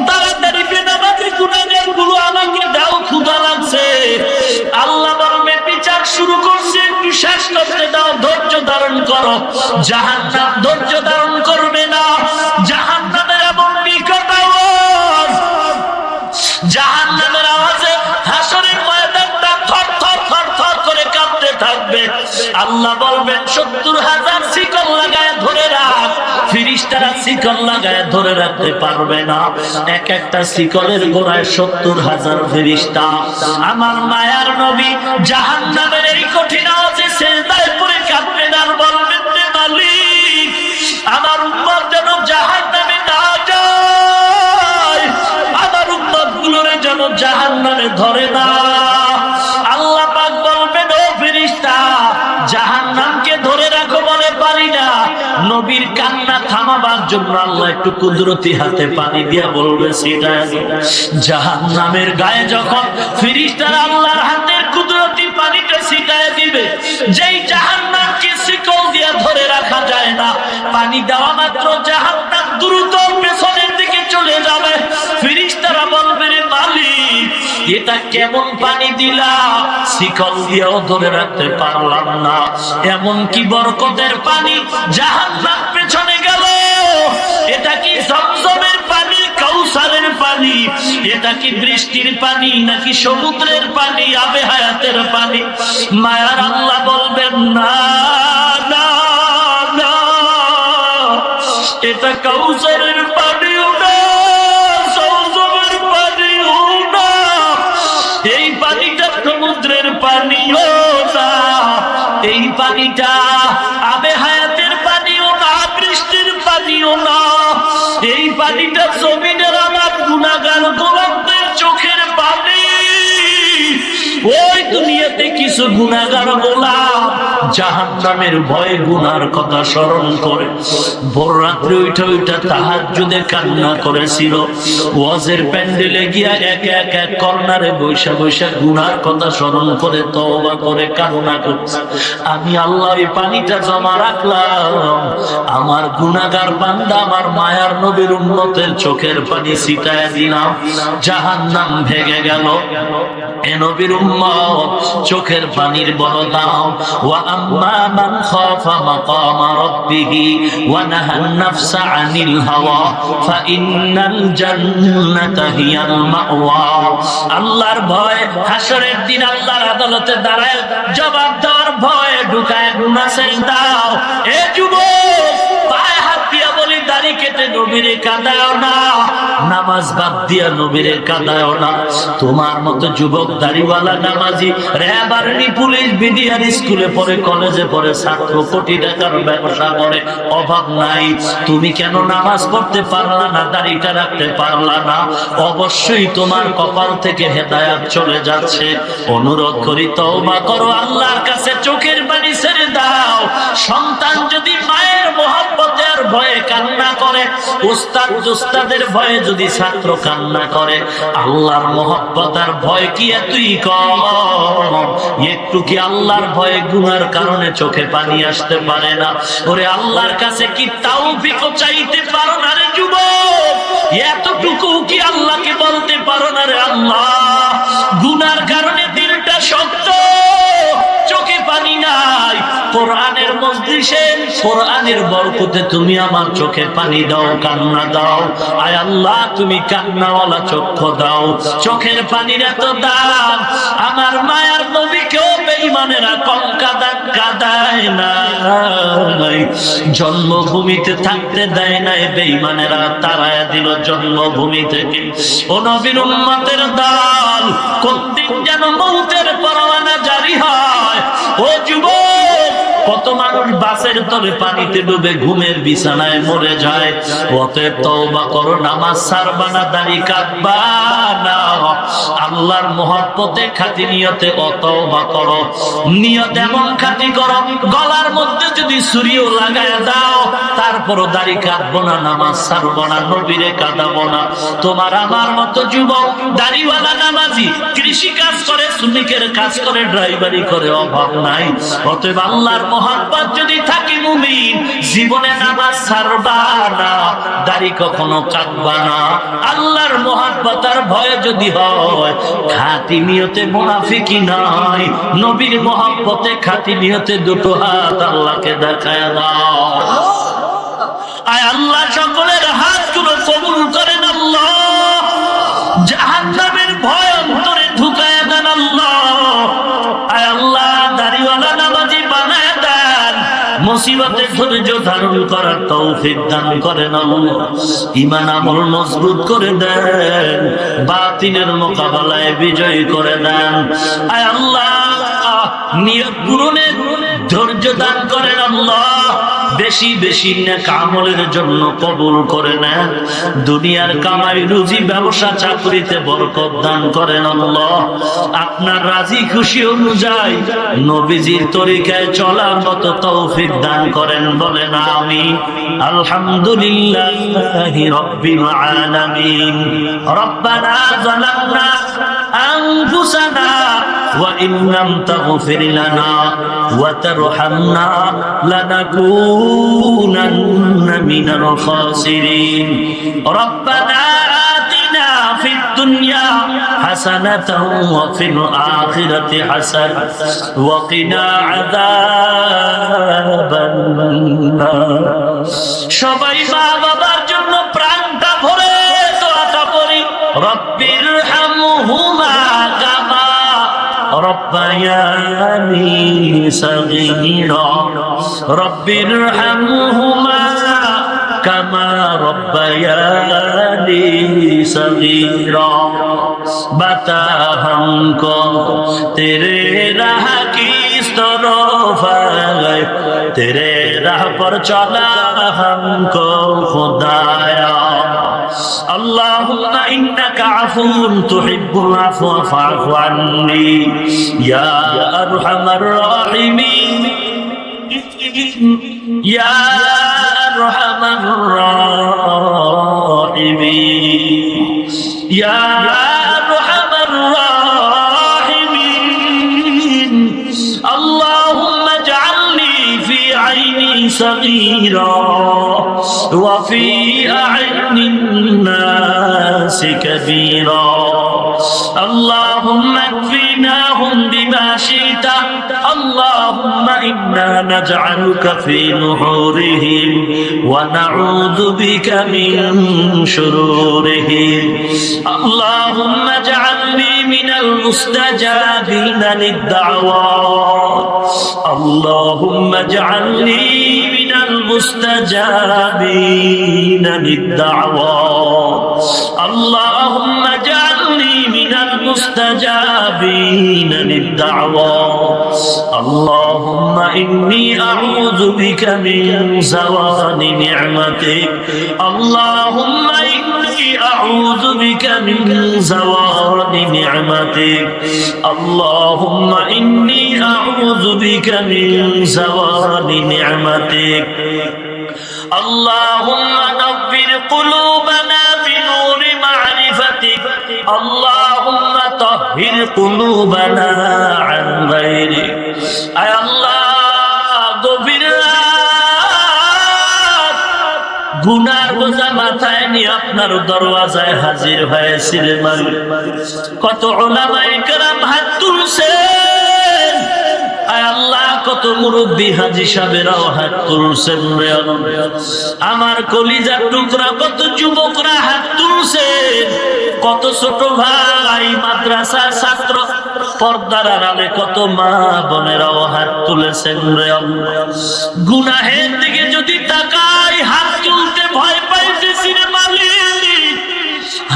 তাড়াতাড়ি বেনামাজি গুনাহগার গুলো আমাকে দাও, ক্ষুধা লাগছে। আল্লাহ বলবে, বিচার শুরু করছে, একটু শেষ করতে দাও, ধৈর্য ধারণ করো। জাহান্নাম ধৈর্য ধারণ করবে না। জাহান্নামের এমন বিকট আওয়াজ, জাহান্নামের আওয়াজে হাসরের ময়দানটা থর থর থর থর করে কাঁপতে থাকবে। আল্লাহ বলবেন, 70,000 শিকল লাগায় ধরে রাখ। ফেরেশতারা শিকল লাগায় ধরে রাখতে পারবে না, এক একটা শিকলের গোড়ায় 70,000 ফেরেশতা। আমার মায়ার নবী জাহান্নামের এই কঠিন আওয়াজে সিজদায় পড়ে কাঁদবেন আর বলবেন, মালিক আমার উম্মত যেন জাহান্নামে না যায়, আমার উম্মত গুলোরে যেন জাহান্নামে ধরে না। আল্লাহ পাক বলবেন, ও ফেরেশতা জাহান্নামকে ধরে রাখো, বলে পারি না। নবীর কান্না থামাবার জন্য আল্লাহ একটু কুদরতি হাতে পানি দিয়া বলবে সেটা। জাহান্নামের গায়ে যখন ফেরেশতারা আল্লাহর হাতের কুদরতি পানিটা ছিটায় দিবে, যেই জাহান্নামকে শিকল দিয়া ধরে রাখা যায় না, পানি দেওয়া মাত্র জাহান্নাম দ্রুত পেছনের দিকে চলে যাবে। ফেরেশতারা বলবে, রে মালিক এটা কেমন পানি দিলা, শিকল দিয়েও ধরে রাখতে পারলাম না। এমন কি বরকতের পানি, জাহান্নাম পেছনে গেল। এটা কি জমজমের পানি, কাউসারের পানি, এটা কি বৃষ্টির পানি, নাকি সমুদ্রের পানি, আবে হায়াতের পানি? মায়ার আল্লাহ বলবেন, না না না, এটা কাউসারের পানিও না, জমজমের পানিও না, এই পানিটা সমুদ্রের পানিও না, এই পানিটা আবে হায়াতের পানিও না, বৃষ্টির পানিও না, এই পানিটা জমিনের আমার গুনাহগার গোলামদের চোখের পানি। ওই দুনিয়াতে কিছু গুনাহগার গোলাম জাহান্নামের ভয়ে গুনার কথা স্মরণ করে ভোর রাত্রে উঠে উঠে তাহাজ্জুদে কান্না করেছিল। ওয়াজের প্যান্ডেলে গিয়া এক এক এক কর্নারে বৈশা বৈশা গুনার কথা স্মরণ করে তওবা করে কান্না করছে। আমি আল্লাহ এই পানিটা জমা রাখলাম, আমার গুনাহগার বান্দা আমার মায়ার নবীর উম্মতের চোখের পানি ছিটায় দিলাম, জাহান্নাম ভেঙে গেল। এ নবীর উম্মত চোখের পানির বড় দাম। ওয়া আম্মা মান খাফা মাকামা রাব্বিহি ওয়া নাহান নাফসা আনিল হাওয়া ফাইন্নাল জান্নাতা হিয়াল মাওয়া। আল্লাহর ভয়, হাসরের দিন আল্লাহর আদালতে দাঁড়ায় জবাব দেওয়ার ভয় ঢুকায় গুনাহ ছেড়ে দাও। এ যুবক পায়ে হাত দিয়া বলি, দাড়ি কেটে নবীরে কাঁদাও না, নামাজ বাদ দিয়া নবীরে কাঁদাও না। তোমার মতো যুবক দাড়িওয়ালা নামাজি র‍্যাব আর্মি পুলিশ বিডিআর স্কুলে পড়ে, কলেজে পড়ে, ছাত্র কোটি টাকার ব্যবসা করে, অভাব নাই। তুমি কেন নামাজ পড়তে পারলা না, দাড়িটা রাখতে পারলা না? অবশ্যই তোমার কপাল থেকে হেদায়েত চলে যাচ্ছে। অনুরোধ করি তওবা করো, আল্লাহর কাছে চোখের পানি ছেড়ে দাও। সন্তান যদি মায়ের মহব্বতে আর ভয়ে কান্না করে, উস্তাদ উস্তাদের ভয়ে যদি ছাত্র কান্না করে, আল্লাহর মহব্বত আর ভয় কি এতই কম? একটু কি আল্লাহর ভয়ে গুনার কারণে চোখে পানি আসতে পারে না? ওরে আল্লাহর কাছে কি তাওফিক চাইতে পারো না রে যুবক? এতটুকু কি আল্লাহকে বলতে পারো না রে আল্লাহ, গুনার কারণে দিলটা শক্ত, চোখে পানি নাই। কোরআনের মজলিসে কোরআনের বরকতে তুমি আমার চোখে পানি দাও, কান্না দাও। আয় আল্লাহ, তুমি কান্নাওয়ালা চক্ষু দাও। চোখের পানির এত দাম, আমার মায়ার নবীকেও বেঈমানেরা কম কাঁদায় না। জন্মভূমিতে থাকতে দেয় নাই, বেঈমানেরা তাড়ায়া দিল জন্মভূমি থেকে। ও নবীর উম্মতের দল, কোন দিন যেন মউতের পরওয়ানা জারি হয়। ও যুবক, কত মানুষ বাসের তলে পানিতে ডুবে ঘুমের বিছানায় মরে যায়। অতএব তওবা করো, নামাজ ছাড়বা না, দাড়ি কাটবা না। আল্লাহর মহব্বতে খাঁটি নিয়তে তওবা করো। নিয়ত এমন খাঁটি করো, গলার মধ্যে যদি ছুরিও লাগায় দাও, তারপরও দাড়ি কাটবো না, নামাজ ছাড়বো না, নবীরে কাঁদাবো না। তোমার আমার মতো যুবক দাড়িওয়ালা নামাজি কৃষি কাজ করে, শ্রমিকের কাজ করে, ড্রাইভারি করে, অভাব নাই। অতএব আল্লাহর মহব্বত যদি থাকে মুমিন, জীবনে নামাজ ছাড়বা না, দাড়ি কখনো কাটবা না। আল্লাহর মহব্বত আর ভয় যদি হয়, খাঁটি নিয়তে মুনাফিকি নাই, নবীর মহব্বতে খাঁটি নিয়তে দুটো হাত আল্লাহকে দেখায় দাও। আয় আল্লাহ সকলের হাতগুলো কবুল করেন আল্লাহ। জাহান্নামের ভয় অন্তরে ঢুকায় দেন আল্লাহ। আয় আল্লাহ, দাড়িওয়ালা নামাজি বানায় দেন, মুসিবতে ধৈর্য ধারণ করার তৌফিক দান করেন আল্লাহ। ঈমান আমল মজবুত করে দেন, বাতিলের মোকাবেলায় বিজয়ী করে দেন। আয় আল্লাহ, নিয়ত পূরণের ধৈর্য দান করেন আল্লাহ। বেশি বেশি নেক আমলের জন্য কবুল করে নেন। দুনিয়ার কামাই রুজি, ব্যবসা চাকরিতে বরকত দান করেন আল্লাহ। আপনার রাজি খুশি অনুযায়ী নবীজির তরিকায় চলার মতো তৌফিক দান করেন, বলেন আমিন। আলহামদুলিল্লাহি রাব্বিল আলামিন। রব্বানা যালামনা আনফুসানা ওয়া ইন লাম তাগফির লানা ওয়া তারহামনা লানাকুনান্না মিনাল খাসিরিন। রব্বানা আতিনা ফিদ দুনিয়া হাসানাতাও ওয়া ফিল আখিরাতি হাসানাতাও ওয়া কিনা আযাবান নার। সবাই মা বাবার জন্য প্রাণটা ভরে দোয়াটা পড়ি। রব্বির হামহুমা কামা রব্বায়ানি সগীরা। রব্বির হামহুমা কামা রব্বায়ানি সগীরা। बता हमको तेरे राह की तरफ है, तेरे राह पर चला हमको खुदाया। اللهم إنك عفو تحب العفو فاعف عني يا أرحم الراحمين يا أرحم الراحمين يا أرحم الراحمين. اللهم اجعلني في عيني صغيرا وفي أعين الناس كبيرا. اللهم اكفناهم بما شئت. اللهم إنا نجعلك في نحورهم ونعوذ بك من شرورهم. اللهم اجعلني من المستجابين للدعوات. اللهم اجعلني من المستجابين للدعوات اللهم اجعلني من المستجابين للدعوات اللهم إني أعوذ بك من زوال نعمتك اللهم إني أعوذ بك من زوال نعمتك اللهم إني أعوذ بك من زوال نعمتك اللهم نور قلوبنا بنور معرفتك اللهم طهر قلوبنا عن غيرك أي الله গভীর গুনার বোঝা মাথায় নিয়ে আপনার দরওয়াজায় হাজির হয়েছিলেন কত উলামায়ে কেরাম হাত তুলছেন আয় আল্লাহ কত মুরব্বি হাজী সাহেবরাও হাত তুলছেন রে আমার কলিজার টুকরা কত যুবকরা হাত তুলছেন কত ছোট ভাই মাদ্রাসার ছাত্র পর্দার আড়ালে কত মা বোনেরাও হাত তুলেছেন রে গুনাহের দিকে যদি তাকাই হাত তুলতে ভয় পাইতেছি রে মালিক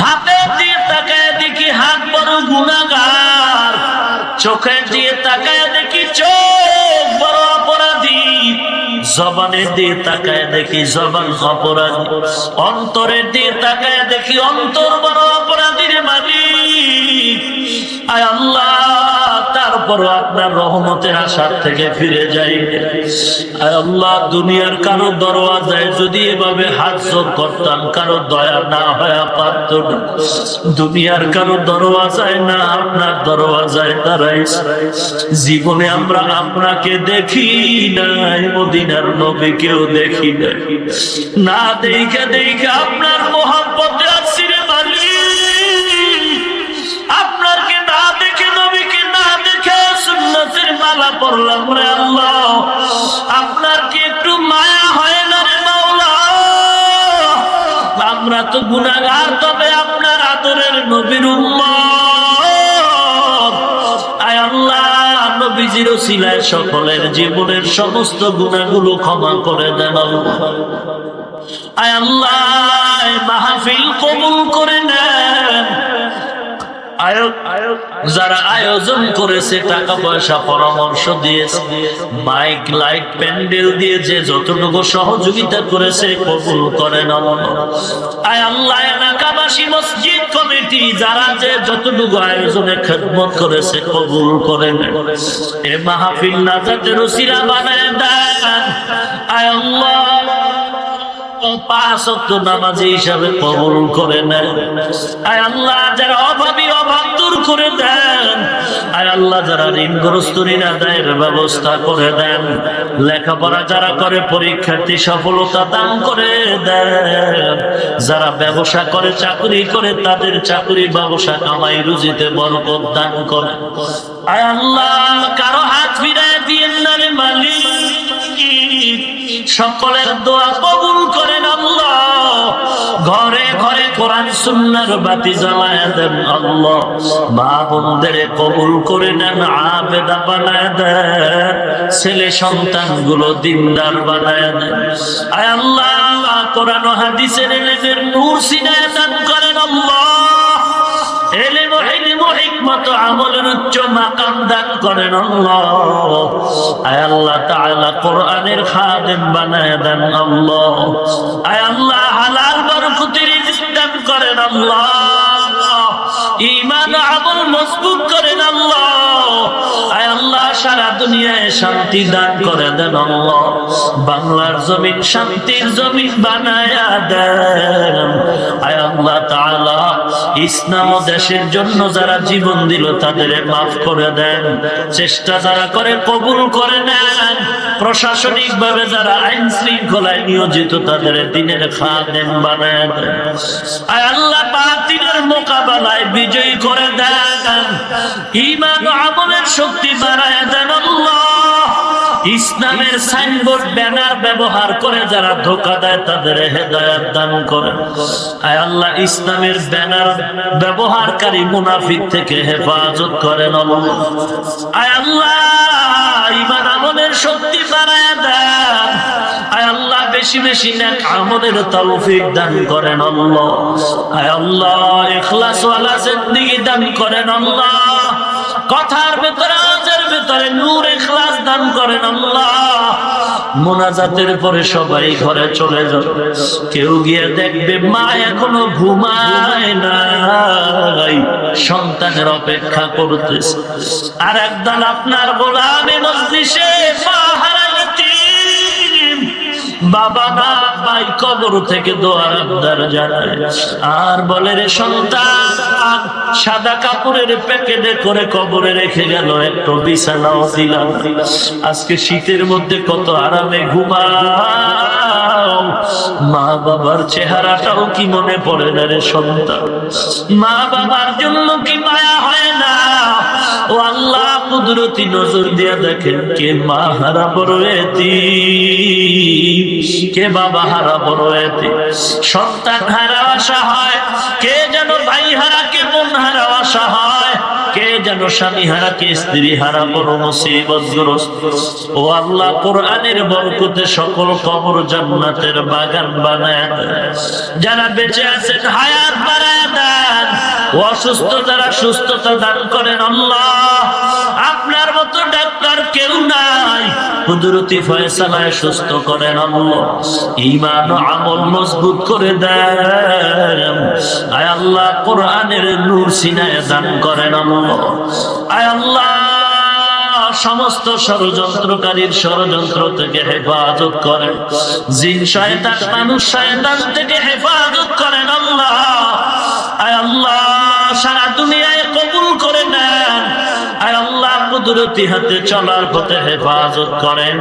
হাতে দিয়ে তাকায় দেখি হাত বড় গুনাহগার চোখে দিয়ে তাকায় দেখি চোখ বড় অপরাধী জবানে দিয়ে তাকায় দেখি জবান অপরাধী অন্তরে দিয়ে তাকায় দেখি অন্তর বড় অপরাধীর মালিক আয় আল্লাহ তারপর আপনার রহমতের আশার থেকে ফিরে যাই আয় আল্লাহ দুনিয়ার কারো দরওয়াজায় যদি এভাবে হাত জোর করতাম কারো দয়া না হয় পারত না দুনিয়ার কারো দরওয়াজায় না আপনার দরওয়াজায় দাঁড়াই জীবনে আমরা আপনাকে দেখি নাই মদিনার নবীকেও দেখি নাই না দেখে দেখে আপনার মহব্বতে আসছি রে মালিক আপনারকে না দেখে নবীকে না দেখে সুন্নতের মালা পড়লাম রে আল্লাহ আপনার কি একটু মায়া হয় না রে মাওলা আমরা তো গুনাহগার তবে আপনার আদরের নবীর উম্মত আয় আল্লাহ নবীজির ওসিলায় সকলের জীবনের সমস্ত গুনাহগুলো ক্ষমা করে দেন আয় আল্লাহ মাহফিল কবুল করে নেন যারা আয়োজন করেছে টাকা পয়সা পরামর্শ দিয়েছে মাইক লাইট প্যান্ডেল দিয়ে যে যতটুকু সহযোগিতা করেছে কবুল করেন আয় আল্লাহ এলাকাবাসী মসজিদ কমিটি যারা যে যতটুকু আয়োজনে খেদমত করেছে কবুল করেন এ মাহফিল নাজাতের ওসিলা বানায় দেন আয় আল্লাহ 5 ওয়াক্ত নামাজি হিসাবে কবুল করে নেন আয় আল্লাহ যারা অভাবী অভাব দূর করে দেন আয় আল্লাহ যারা ঋণগ্রস্ত ঋণ আদায়ের ব্যবস্থা করে দেন লেখাপড়া যারা করে পরীক্ষার্থী সফলতা দান করে দেন যারা ব্যবসা করে চাকরি করে তাদের চাকরি ব্যবসা কামাই রুজিতে বরকত দান করে আয় আল্লাহ কারো হাত ফিরায় দিয়েন না রে মালিক সকলের দোয়া কবুল করেন আল্লাহ ঘরে ঘরে কোরআন সুন্নাহর বাতি জ্বালায় দেন আল্লাহ মা বোনদের কবুল করে নেন আবেদা বানায় দেন ছেলে সন্তানগুলো দিনদার বানায় দেন আয় আল্লাহ কোরআন ও হাদিসের এলেমের নূর সিনায় দান করেন আল্লাহ এলেম ও হিকমত আমলের উচ্চ মাকাম দান করেন আল্লাহ আয় আল্লাহ তাআলা কোরআনের খাদেম বানায় দেন আল্লাহ আয় আল্লাহ হালাল বরকতের রিজিক দান করেন আল্লাহ ঈমান ও আমল মজবুত করেন আল্লাহ আয় আল্লাহ সারা দুনিয়ায় শান্তি দান করে দেন আল্লাহ বাংলার জমিন শান্তির জমিন বানায়া দেন আয় আল্লাহ তাআলা ইসলাম ও দেশের জন্য যারা জীবন দিল তাদের মাফ করে দেন চেষ্টা যারা করে কবুল করে নেন প্রশাসনিক ভাবে যারা আইন শৃঙ্খলায় নিয়োজিত তাদের দিনের খাদেম বানায় দেন আয় আল্লাহ বাতিলের মোকাবেলায় বিজয়ী করে দেন ঈমান ও আমলের শক্তি বাড়ায় দেন আল্লাহ ইসলামের সাইনবোর্ড ব্যানার ব্যবহার করে যারা ধোঁকা দেয় তাদের হেদায়েত দান করেন আয় আল্লাহ ইসলামের ব্যানার ব্যবহারকারী মুনাফিক থেকে হেফাজত করেন আয় আল্লাহ ঈমান আমলের শক্তি বাড়ায় দেন আয় আল্লাহ বেশি বেশি নেক আমলের তৌফিক দান করেন আল্লাহ। আয় আল্লাহ ইখলাস ওয়ালা জিন্দেগি দান করেন আল্লাহ। কথার ভিতরে আওয়াজের ভিতরে নূর ইখলাস দান করেন আল্লাহ। মোনাজাতের পরে সবাই ঘরে চলে যাবে, কেউ গিয়ে দেখবে মা এখনো ঘুমায় নাই, সন্তানের অপেক্ষা করতেছে। আর একদল আপনার গোলামে মজলিসে বাবা না ভাই কবর থেকে দোয়ার আবদার জানায় আর বলে রে সন্তান সাদা কাপড়ের প্যাকেটে করে কবরে রেখে গেল, একটু বিছানাও দিলাম। আজকে শীতের মধ্যে কত আরামে ঘুমাও, মা বাবার চেহারাটাও কি মনে পড়ে না রে সন্তান? মা বাবার জন্য কি মায়া হয় না? ও আল্লাহ কুদরতি নজর দিয়া দেখেন, কে মা হারা বড় এতিম, কে বাবা হারা বড় এতিম, সন্তান হারা আশা হয়, কে যেন ভাই হারা, কে বোন হারা আশা হয়, কে যেন স্বামী হারা, কে স্ত্রী হারা, বড় মুসিবতগ্রস্ত। ও আল্লাহ কোরআনের বরকতে সকল কবর জান্নাতের বাগান বানায় দেন। যারা বেঁচে আছেন হায়াত বাড়ায় দেন, অসুস্থ যারা সুস্থতা দান করেন আল্লাহ। আপনার মতো ডাক্তার কেউ নাই, কুদরতি ফয়সালায় সুস্থ করেন আল্লাহ। ঈমান ও আমল মজবুত করে দেন। আয় আল্লাহ কোরআনের নূর সিনায় দান করেন আল্লাহ। আয় আল্লাহ সমস্ত ষড়যন্ত্রকারীর ষড়যন্ত্র থেকে হেফাজত করেন, জিন শয়তান মানুষ শয়তান থেকে হেফাজত করেন আল্লাহ। আয় আল্লাহ সারা দুনিয়ায় কবুল করে নেন। আয় আল্লাহ কুদরতি হাতে চলার পথে হেফাজত করেন।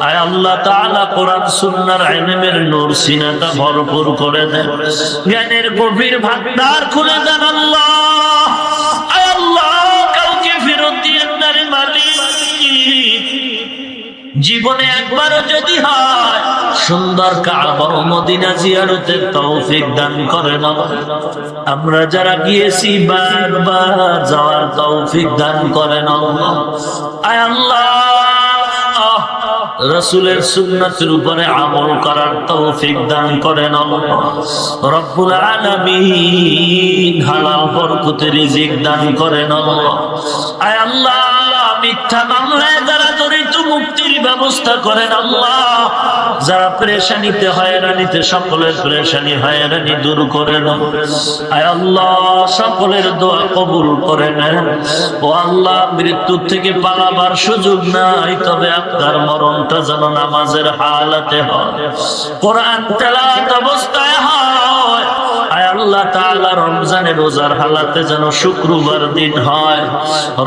আয় আল্লাহ তাআলা কোরআন সুন্নাহর ইলমের নূর সিনাটা ভরপুর করে দেন, জ্ঞানের গভীর ভান্ডার খুলে দেন আল্লাহ। আয় আল্লাহ কাউকে ফেরত দিয়েন না রে মালিক। জীবনে একবারও যদি হয় সুন্দর কাবা ও মদিনা জিয়ারতের তৌফিক দান করেন। আমরা যারা গিয়েছি বারবার যাওয়ার তৌফিক দান করেন আয় আল্লাহ। রাসূলের সুন্নাতের উপরে আমল করার তৌফিক দান করেন রব্বুল আলামিন। হালাল বরকতে রিজিক দান করেন আয় আল্লাহ। মিথ্যা মামলায় যারা জড়িত মুক্তির ব্যবস্থা করেন আল্লাহ। যারা পেরেশানিতে হয়রানিতে, সকলের পেরেশানি হয়রানি দূর করে নেন আয় আল্লাহ। সকলের দোয়া কবুল করে নেন ও আল্লাহ। মৃত্যু থেকে পালাবার সুযোগ নাই, তবে আপনার মরণটা যেন নামাজের হালাতে হয়, কোরআন তেলাওয়াত অবস্থায় হয়। আয় আল্লাহ তাআলা রমজানের রোজার হালাতে যেন শুক্রবার দিন হয়।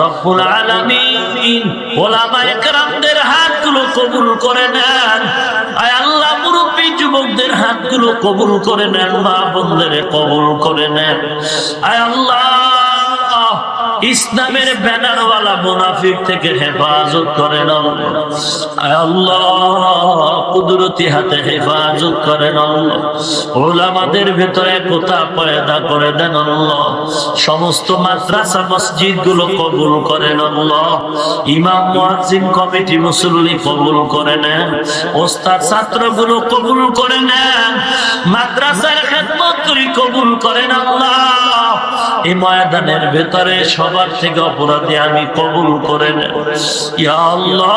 রব্বুল আলামিন ওলামায়ে কেরামদের হাতগুলো কবুল করে নেন আয় আল্লাহ। মুরব্বী যুবকদের হাতগুলো কবুল করে নেন, মা বোনদের কবুল করে নেন আয় আল্লাহ। ইসলামের ব্যানারওয়ালা মুনাফিক থেকে হেফাজত করেন আয় আল্লাহ। কুদরতি হাতে হেফাজত করেন আল্লাহ। উলামাদের ভিতরে কোথা পয়দা করে দেন আল্লাহ। সমস্ত মাদ্রাসা মসজিদ গুলো কবুল করেন আল্লাহ। ইমাম মুয়াজ্জিন কমিটি মুসল্লি কবুল করে নেন, ওস্তাদ ছাত্রগুলো কবুল করে নেন, মাদ্রাসার খেদমত করি কবুল করেন আল্লাহ। এই ময়দানের ভিতরে সবার থেকে অপরাধী আমি কবুল করে নেন ইয়া আল্লাহ।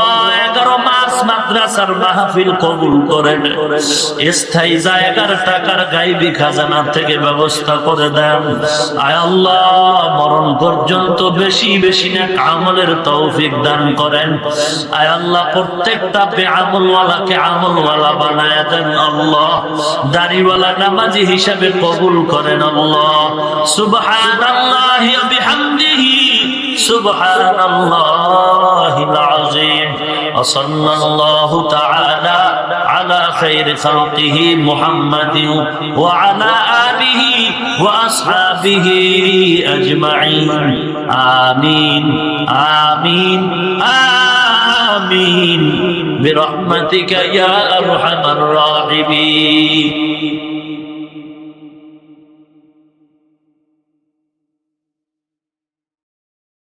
11 মাস মাদ্রাসার মাহফিল কবুল করে নেন, স্থায়ী জায়গার টাকার গায়বী খাজানা থেকে ব্যবস্থা করে দেন আয় আল্লাহ। মরণ পর্যন্ত বেশি বেশি নেক আমলের তৌফিক দান করেন আয় আল্লাহ। প্রত্যেকটা বেআমলওয়ালাকে আমলওয়ালা বানায় দেন আল্লাহ। দাড়িওয়ালা নামাজি হিসাবে কবুল করেন আল্লাহ। সুবহানাল্লাহি ওয়া বিহামদিহি সুবহানাল্লাহিল আযীম। ওয়া সাল্লাল্লাহু তাআলা আলা খায়রি খালকিহি মুহাম্মাদিন ওয়া আলা আলিহি ওয়া আসহাবিহি আজমাইন। আমিন আমিন আমিন বিরহমাতিকা ইয়া আরহামার রাহিমিন।